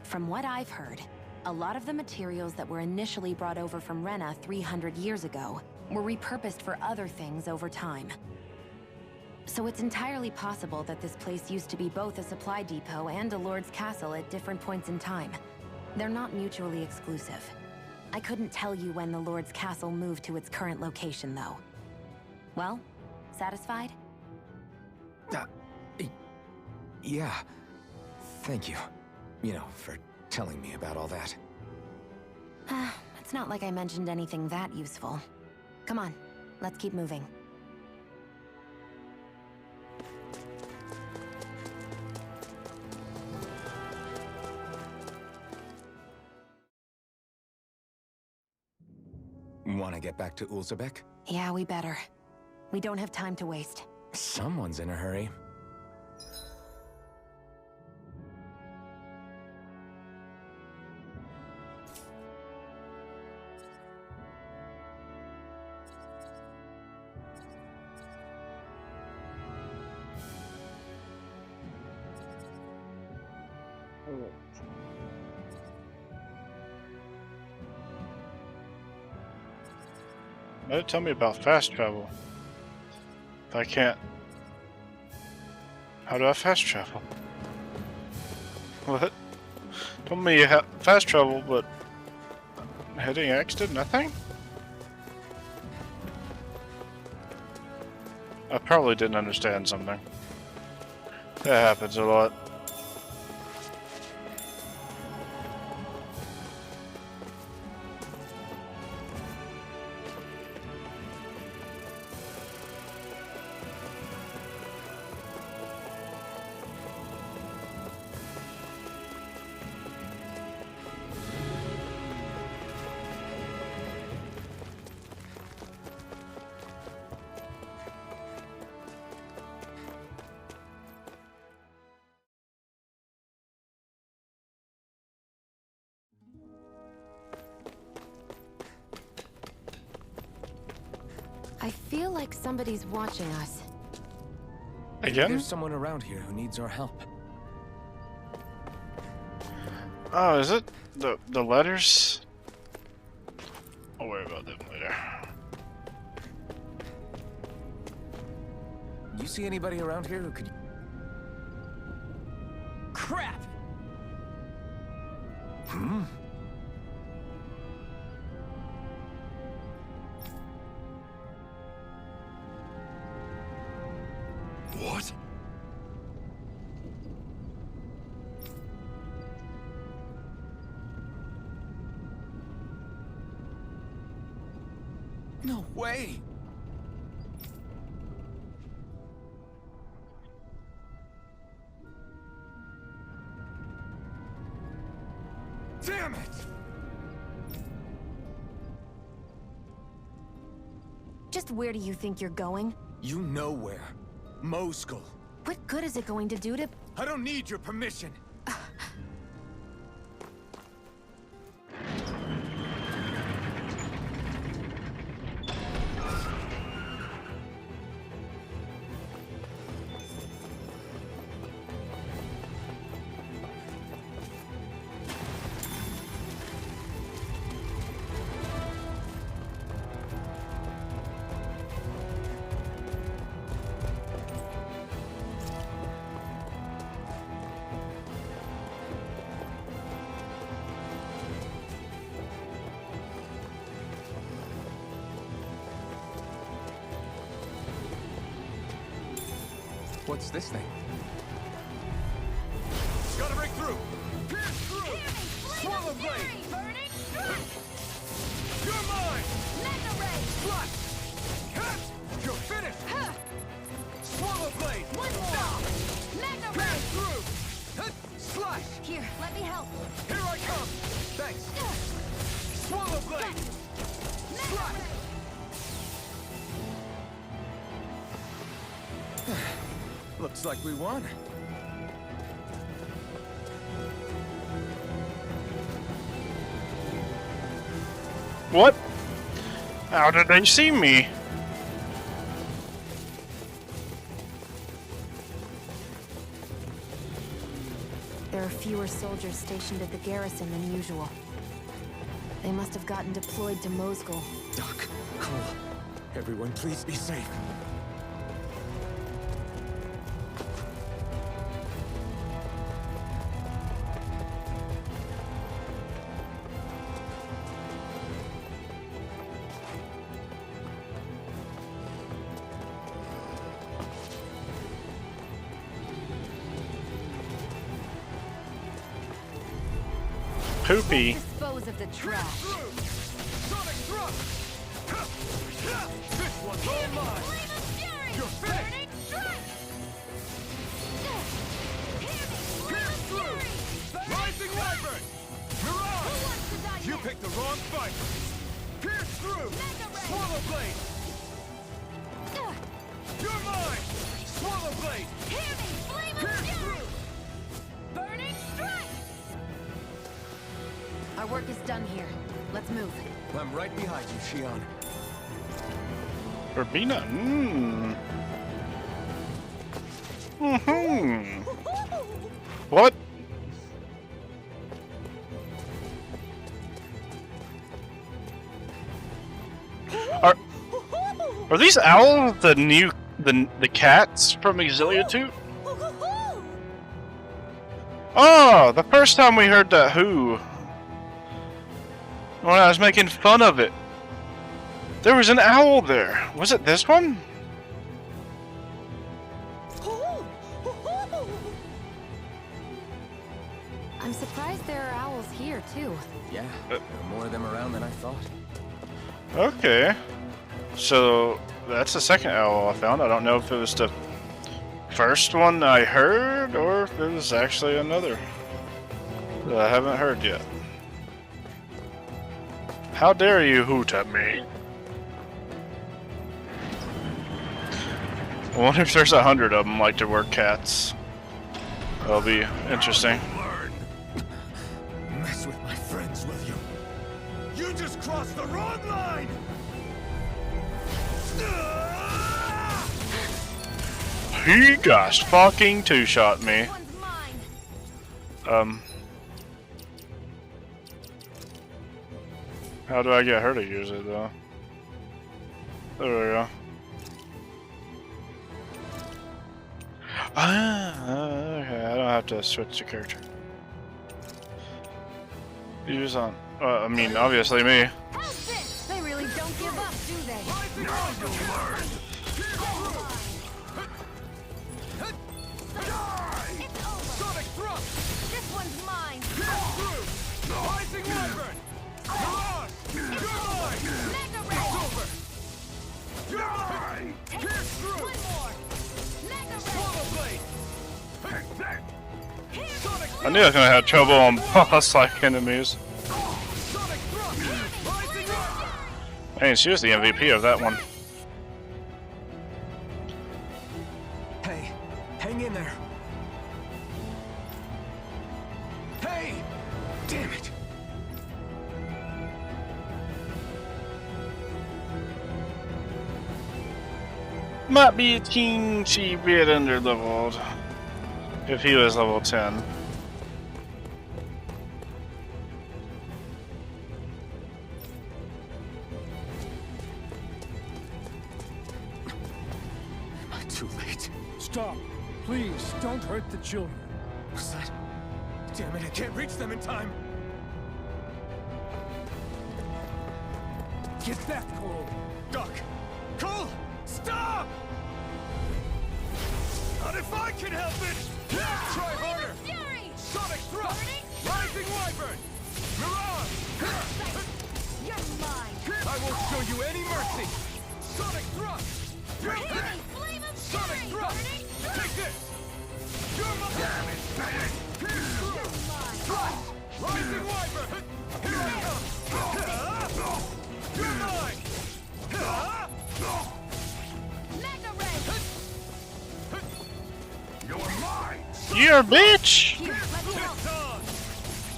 From what I've heard, a lot of the materials that were initially brought over from Rena 300 years ago were repurposed for other things over time. So it's entirely possible that this place used to be both a supply depot and a lord's castle at different points in time. They're not mutually exclusive. I couldn't tell you when the lord's castle moved to its current location, though. Well, satisfied? Yeah. Thank you. You know, for telling me about all that. It's not like I mentioned anything that useful. Come on, let's keep moving. Want to get back to Ulzebek? Yeah, we better. We don't have time to waste. Someone's in a hurry. Tell me about fast travel. If I can't... How do I fast travel? What? Told me you have fast travel, but... Hitting X did nothing? I probably didn't understand something. That happens a lot. I feel like somebody's watching us. Again? There's someone around here who needs our help. Oh, is it? The letters? I'll worry about them later. You see anybody around here who could... Crap! Hmm? What? No way! Damn it! Just where do you think you're going? You know where. Moskull. What good is it going to do to... I don't need your permission. What's this thing? Gotta break through! Pierce through! Swallow blade! Burning strike! You're mine! Mega ray! Flash! Cut! You're finished! Swallow blade! One more! Stop! Mega ray! Pierce through! Hut! Slash! Here, let me help. Here I come! Thanks! Swallow blade! Slash! Looks like we won. What? How did they see me? There are fewer soldiers stationed at the garrison than usual. They must have gotten deployed to Mosgul. Doc, Cole, everyone please be safe. Poopy. Dispose of the trash. Sonic thrust! This one's all mine! Flame of fury! You're Burning strike! Pierce through! Rising Wyvern! Mirage! You picked the wrong fight! Pierce through! Swallow blade! You're mine! Swallow blade! Hear me! Flame of Pierce fury! through! Burning strike! Our work is done here. Let's move. I'm right behind you, Shion. Urbina. What? Are these owls the cats from Exilia 2? Oh, the first time we heard that who. When I was making fun of it. There was an owl there. Was it this one? I'm surprised there are owls here, too. Yeah, there are more of them around than I thought. Okay. So, that's the second owl I found. I don't know if it was the first one I heard, or if it was actually another that I haven't heard yet. How dare you hoot at me? I wonder if there's 100 of them like there were cats. That'll be interesting. Mess with my friends, will you? You just crossed the wrong line! He gosh fucking two-shot me. How do I get her to use it though? There we go. Okay, I don't have to switch the character. Use on. I mean, obviously me. They really don't give up, do they? Now you'll learn! It's over! Sonic thrust! This one's mine! Pierce through! Rising Wyvern! Mirage! You're mine! Mega It's ray! over! You're mine! Pierce through! One more! Mega ray! Swallow blade! Sonic I knew I was gonna have trouble on boss-like enemies. Sonic thrust! Rising Wyvern! Hey, she was the MVP of that one. Hey, hang in there. Hey! Damn it! Might be a teensy bit under-leveled. If he was level 10. Too late. Stop. Please, don't hurt the children. What's that? Damn it, I can't reach them in time. Get that, Cole. Doc! Cole! Stop! Not if I can help it! Try harder! Fury! Sonic Thrust! Rising Wyvern! Mirage! You're mine! I won't show you any mercy! Sonic Thrust! You're dead! Flame of Sonic Fury! Thrust! Take this! You're my... Damn it, Bennett! You're mine! Thrust! Rising Wyvern! Here I come! You're mine! Mega Ray! You're mine! You're a bitch! Here, let me help. It's on!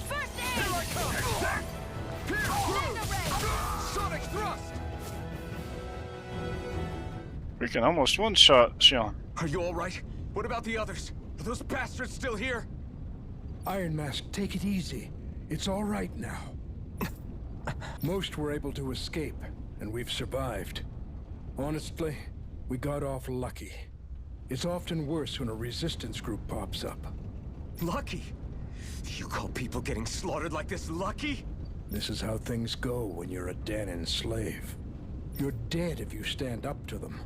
First Here aid! I come! Pierce Mega Ray! through! Sonic Thrust! We can almost one-shot Xion. Are you all right? What about the others? Are those bastards still here? Iron Mask, take it easy. It's all right now. Most were able to escape, and we've survived. Honestly, we got off lucky. It's often worse when a resistance group pops up. Lucky? You call people getting slaughtered like this lucky? This is how things go when you're a Danon slave. You're dead if you stand up to them.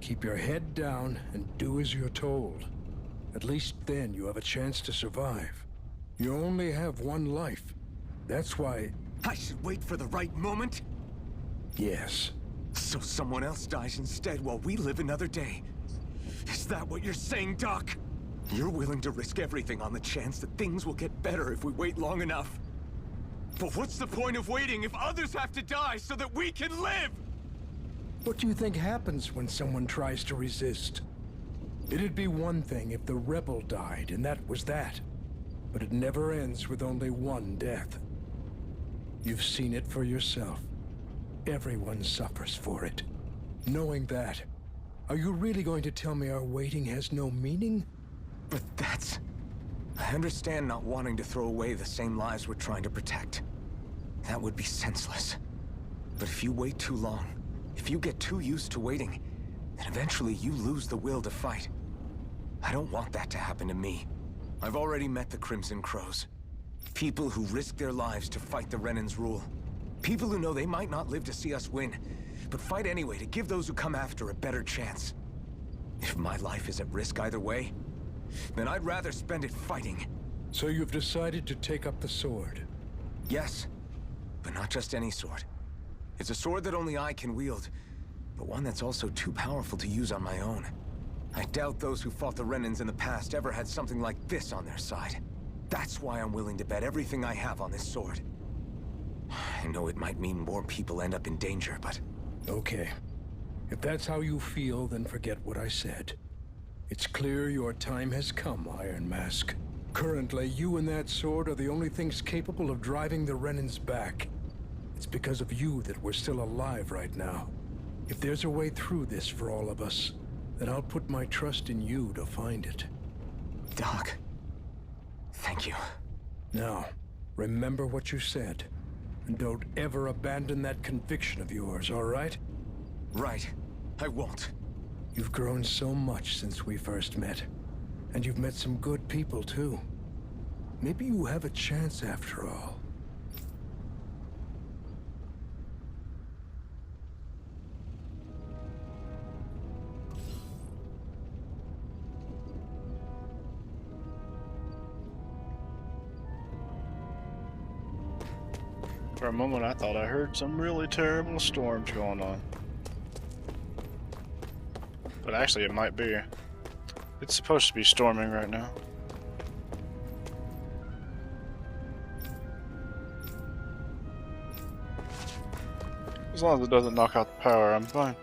Keep your head down and do as you're told. At least then you have a chance to survive. You only have one life. That's why... I should wait for the right moment? Yes. So someone else dies instead while we live another day. Is that what you're saying, Doc? You're willing to risk everything on the chance that things will get better if we wait long enough. But what's the point of waiting if others have to die so that we can live? What do you think happens when someone tries to resist? It'd be one thing if the rebel died, and that was that. But it never ends with only one death. You've seen it for yourself. Everyone suffers for it. Knowing that, are you really going to tell me our waiting has no meaning? But that's... I understand not wanting to throw away the same lives we're trying to protect. That would be senseless. But if you wait too long, if you get too used to waiting, then eventually you lose the will to fight. I don't want that to happen to me. I've already met the Crimson Crows. People who risk their lives to fight the Renan's rule. People who know they might not live to see us win, but fight anyway to give those who come after a better chance. If my life is at risk either way, then I'd rather spend it fighting. So you've decided to take up the sword? Yes, but not just any sword. It's a sword that only I can wield, but one that's also too powerful to use on my own. I doubt those who fought the Renans in the past ever had something like this on their side. That's why I'm willing to bet everything I have on this sword. I know it might mean more people end up in danger, but... Okay. If that's how you feel, then forget what I said. It's clear your time has come, Iron Mask. Currently, you and that sword are the only things capable of driving the Renans back. It's because of you that we're still alive right now. If there's a way through this for all of us, then I'll put my trust in you to find it. Doc, thank you. Now, remember what you said. And don't ever abandon that conviction of yours, all right? Right. I won't. You've grown so much since we first met. And you've met some good people, too. Maybe you have a chance after all. For a moment, I thought I heard some really terrible storms going on. But actually, it might be. It's supposed to be storming right now. As long as it doesn't knock out the power, I'm fine.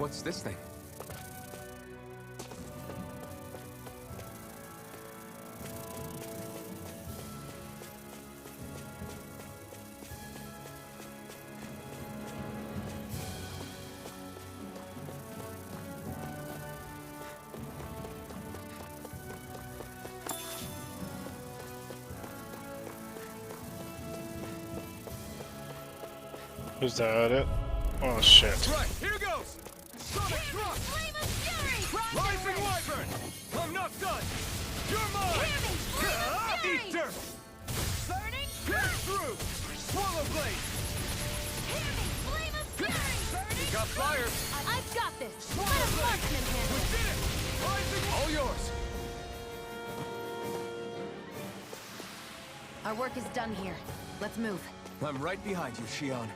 What's this thing? Is that it? Oh shit. Right, here goes! Sonic Thrust! Rising Wyvern! I'm not done! You're mine! Eat dirt! Burning Pierce through! Swallow blade! Flame of fury! You got fire! I've got this! Swallow Let a blade! marksman We handle it! did it! Rising, all yours! Our work is done here. Let's move. I'm right behind you, Shion.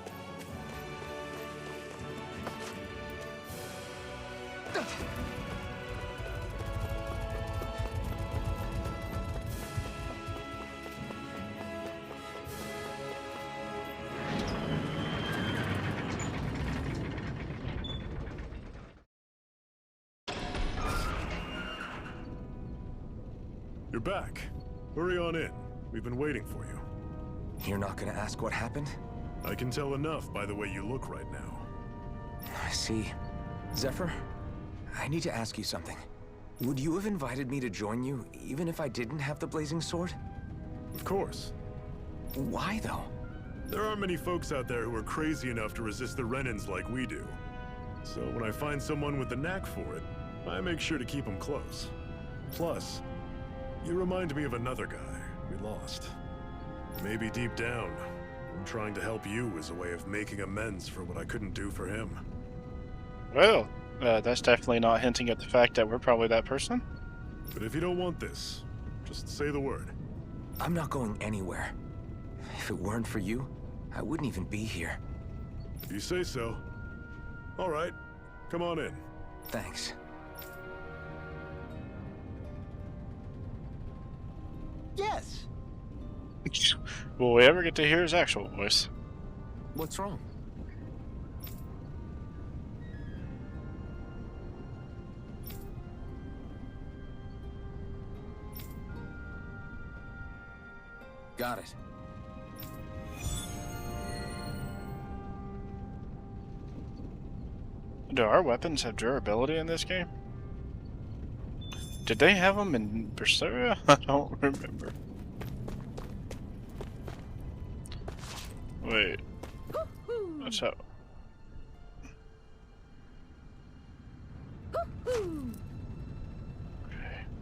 You're back. Hurry on in. We've been waiting for you. You're not gonna ask what happened? I can tell enough by the way you look right now. I see. Zephyr, I need to ask you something. Would you have invited me to join you, even if I didn't have the blazing sword? Of course. Why, though? There aren't many folks out there who are crazy enough to resist the Renans like we do. So when I find someone with the knack for it, I make sure to keep them close. Plus, you remind me of another guy we lost. Maybe deep down, I'm trying to help you as a way of making amends for what I couldn't do for him. Well, that's definitely not hinting at the fact that we're probably that person. But if you don't want this, just say the word. I'm not going anywhere. If it weren't for you, I wouldn't even be here. If you say so. All right, come on in. Thanks. Yes! Will we ever get to hear his actual voice? What's wrong? Got it. Do our weapons have durability in this game? Did they have them in Berseria? I don't remember. Wait. What's up? Okay,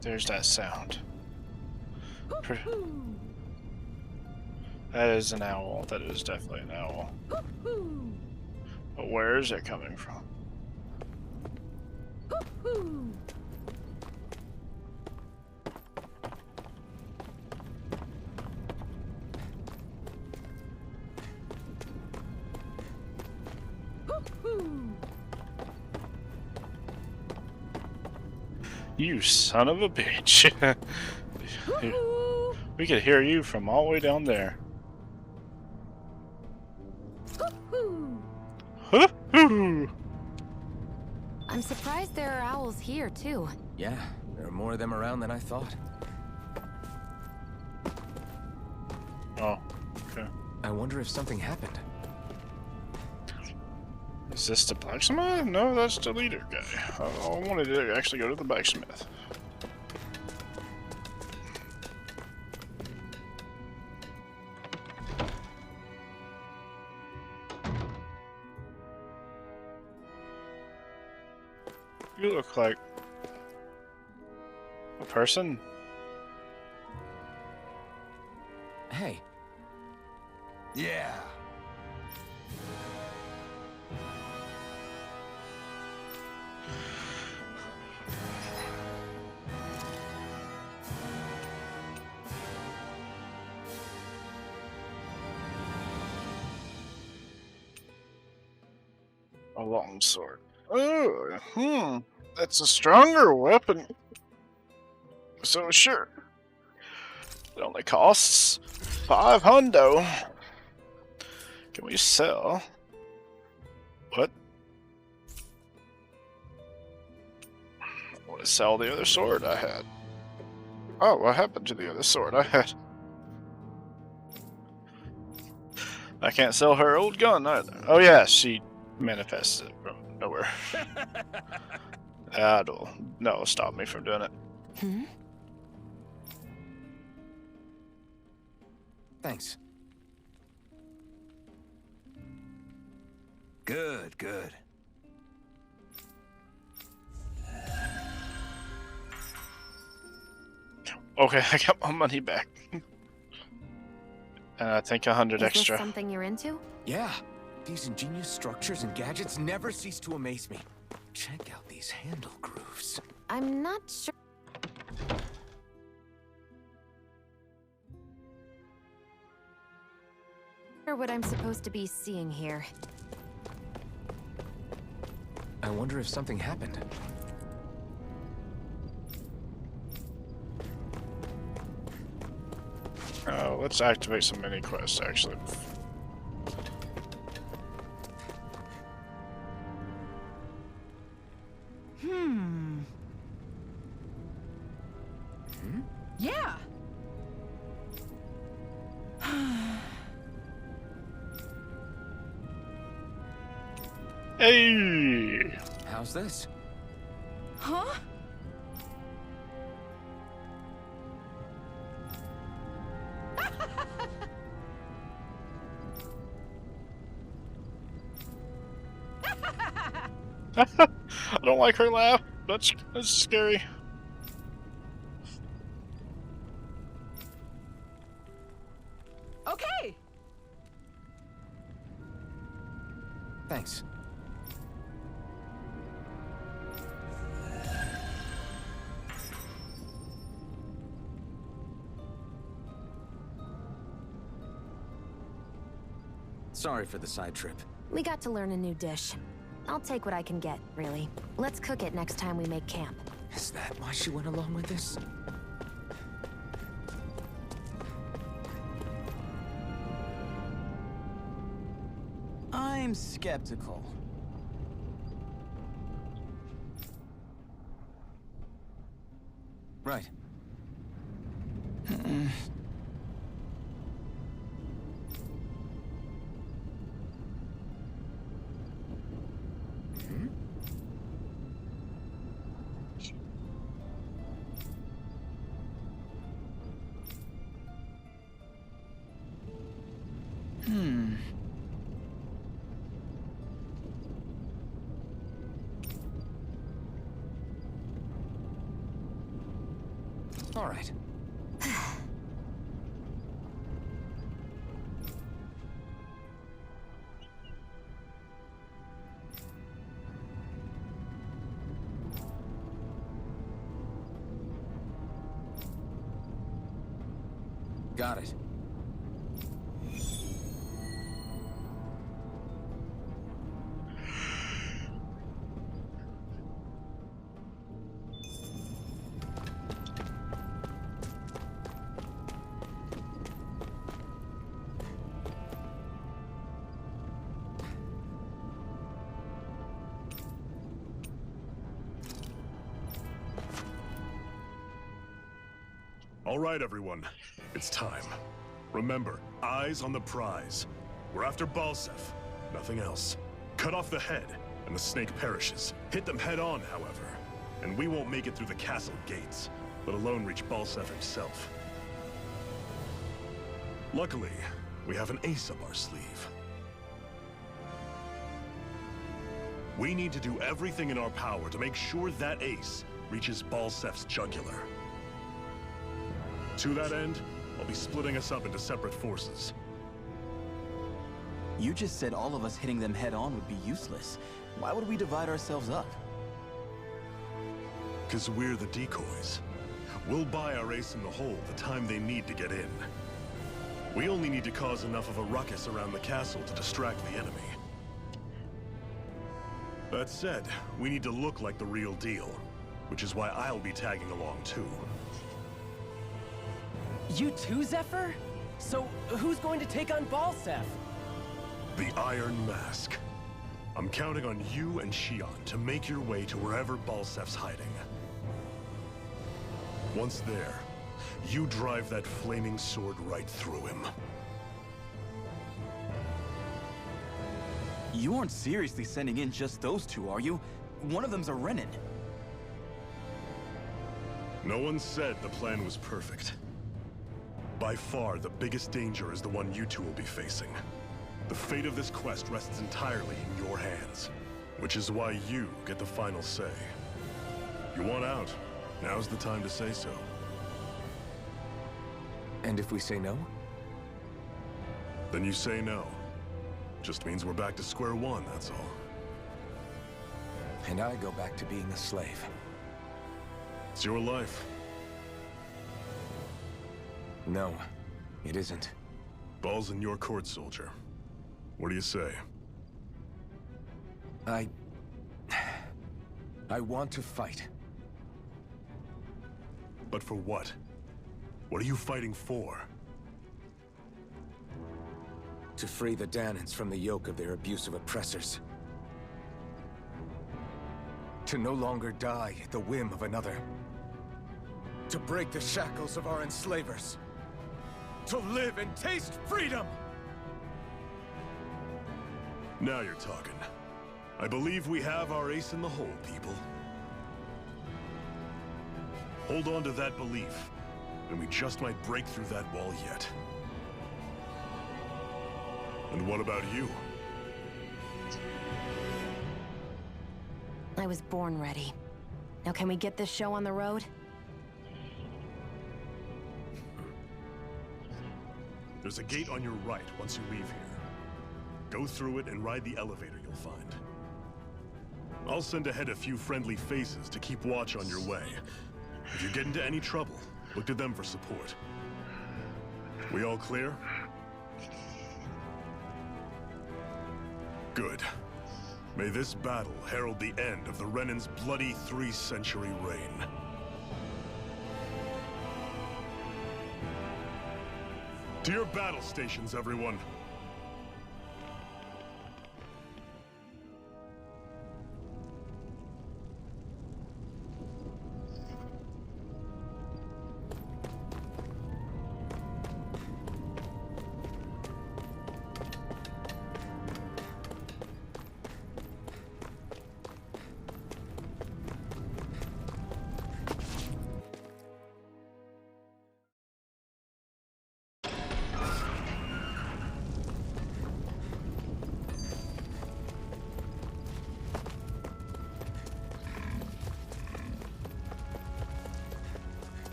there's that sound. That is an owl. That is definitely an owl. But where is it coming from? You son of a bitch. We could hear you from all the way down there. I'm surprised there are owls here, too. Yeah, there are more of them around than I thought. Oh, okay. I wonder if something happened. Is this the blacksmith? No, that's the leader guy. I wanted to actually go to the blacksmith. You look like a person. Hey. Yeah. A long sword. Oh, that's a stronger weapon. So sure. It only costs 5 hundo. Can we sell? What? Sell the other sword I had. Oh, what happened to the other sword I had? I can't sell her old gun either. Oh yeah, she manifested it from nowhere. That'll stop me from doing it. Hmm? Thanks. Good, good. Okay, I got my money back. And I think 100 Is extra. this something you're into? Yeah, these ingenious structures and gadgets never cease to amaze me. Check out these handle grooves. I'm not sure what I'm supposed to be seeing here. I wonder if something happened. Let's activate some mini quests actually. Yeah. Hey! How's this? Huh? I don't like her laugh. That's scary. Okay. Thanks. Sorry for the side trip. We got to learn a new dish. I'll take what I can get, really. Let's cook it next time we make camp. Is that why she went along with this? I'm skeptical. Right. All right. Got it. All right, everyone. It's time. Remember, eyes on the prize. We're after Balseph, nothing else. Cut off the head, and the snake perishes. Hit them head on, however, and we won't make it through the castle gates, let alone reach Balseph himself. Luckily, we have an ace up our sleeve. We need to do everything in our power to make sure that ace reaches Balseph's jugular. To that end, I'll be splitting us up into separate forces. You just said all of us hitting them head on would be useless. Why would we divide ourselves up? Because we're the decoys. We'll buy our ace in the hole the time they need to get in. We only need to cause enough of a ruckus around the castle to distract the enemy. That said, we need to look like the real deal, which is why I'll be tagging along too. You too, Zephyr? So, who's going to take on Balseph? The Iron Mask. I'm counting on you and Shion to make your way to wherever Balseph's hiding. Once there, you drive that flaming sword right through him. You aren't seriously sending in just those two, are you? One of them's a Renan. No one said the plan was perfect. By far, the biggest danger is the one you two will be facing. The fate of this quest rests entirely in your hands, which is why you get the final say. You want out, now's the time to say so. And if we say no? Then you say no. Just means we're back to square one, that's all. And I go back to being a slave. It's your life. No, it isn't. Ball's in your court, soldier. What do you say? I want to fight. But for what? What are you fighting for? To free the Dahnans from the yoke of their abusive oppressors. To no longer die at the whim of another. To break the shackles of our enslavers. To live and taste freedom! Now you're talking. I believe we have our ace in the hole, people. Hold on to that belief, and we just might break through that wall yet. And what about you? I was born ready. Now can we get this show on the road? There's a gate on your right once you leave here. Go through it and ride the elevator you'll find. I'll send ahead a few friendly faces to keep watch on your way. If you get into any trouble, look to them for support. We all clear? Good. May this battle herald the end of the Renan's bloody 3-century reign. To your battle stations, everyone!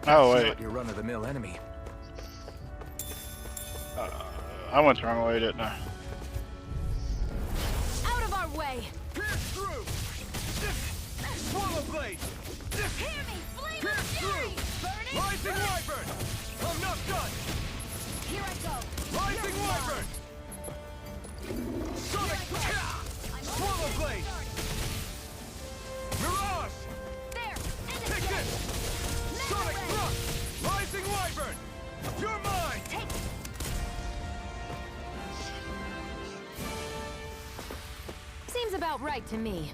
Oh, She's wait. not your run-of-the-mill enemy. I went the wrong way, didn't I? Out of our way! Pierce through! Swallow blade! Hear me! Flame Pierce of fury! through! Burning! Rising wyvern! I'm not done! Here I go! Rising wyvern! Sonic! Swallow blade! Mirage! There! Take this! Sonic thrust! Rising wyvern! You're mine! Take Seems about right to me.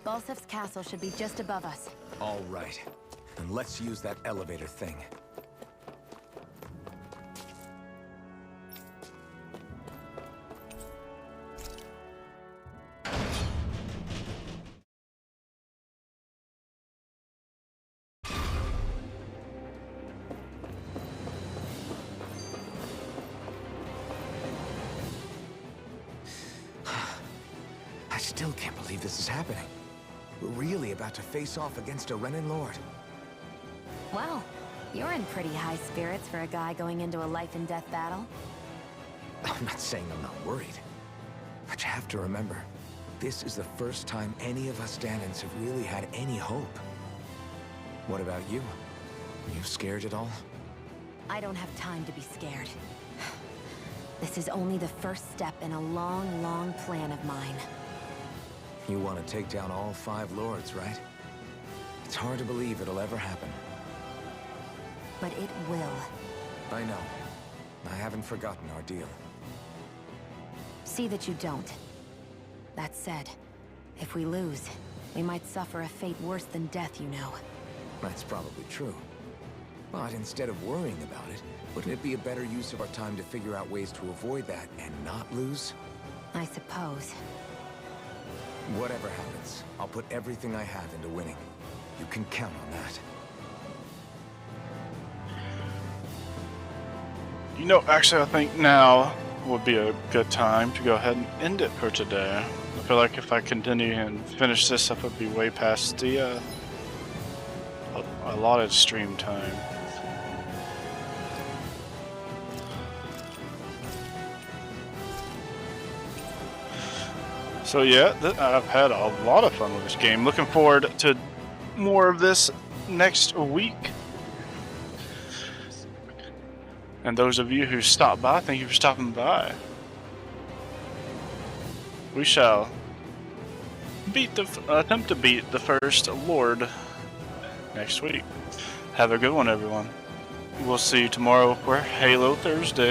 Balsef's castle should be just above us. All right. Then let's use that elevator thing. I still can't believe this is happening. We're really about to face off against a Renan Lord. Wow, you're in pretty high spirits for a guy going into a life-and-death battle. I'm not saying I'm not worried. But you have to remember, this is the first time any of us Dahnans have really had any hope. What about you? You scared at all? I don't have time to be scared. This is only the first step in a long, long plan of mine. You want to take down all 5 lords, right? It's hard to believe it'll ever happen. But it will. I know. I haven't forgotten our deal. See that you don't. That said, if we lose, we might suffer a fate worse than death, you know. That's probably true. But instead of worrying about it, wouldn't it be a better use of our time to figure out ways to avoid that and not lose? I suppose. Whatever happens, I'll put everything I have into winning. You can count on that. You know, actually, I think now would be a good time to go ahead and end it for today. I feel like if I continue and finish this up, it'd be way past the allotted stream time. So yeah, I've had a lot of fun with this game. Looking forward to more of this next week. And those of you who stopped by, thank you for stopping by. We shall attempt to beat the first Lord next week. Have a good one, everyone. We'll see you tomorrow for Halo Thursday.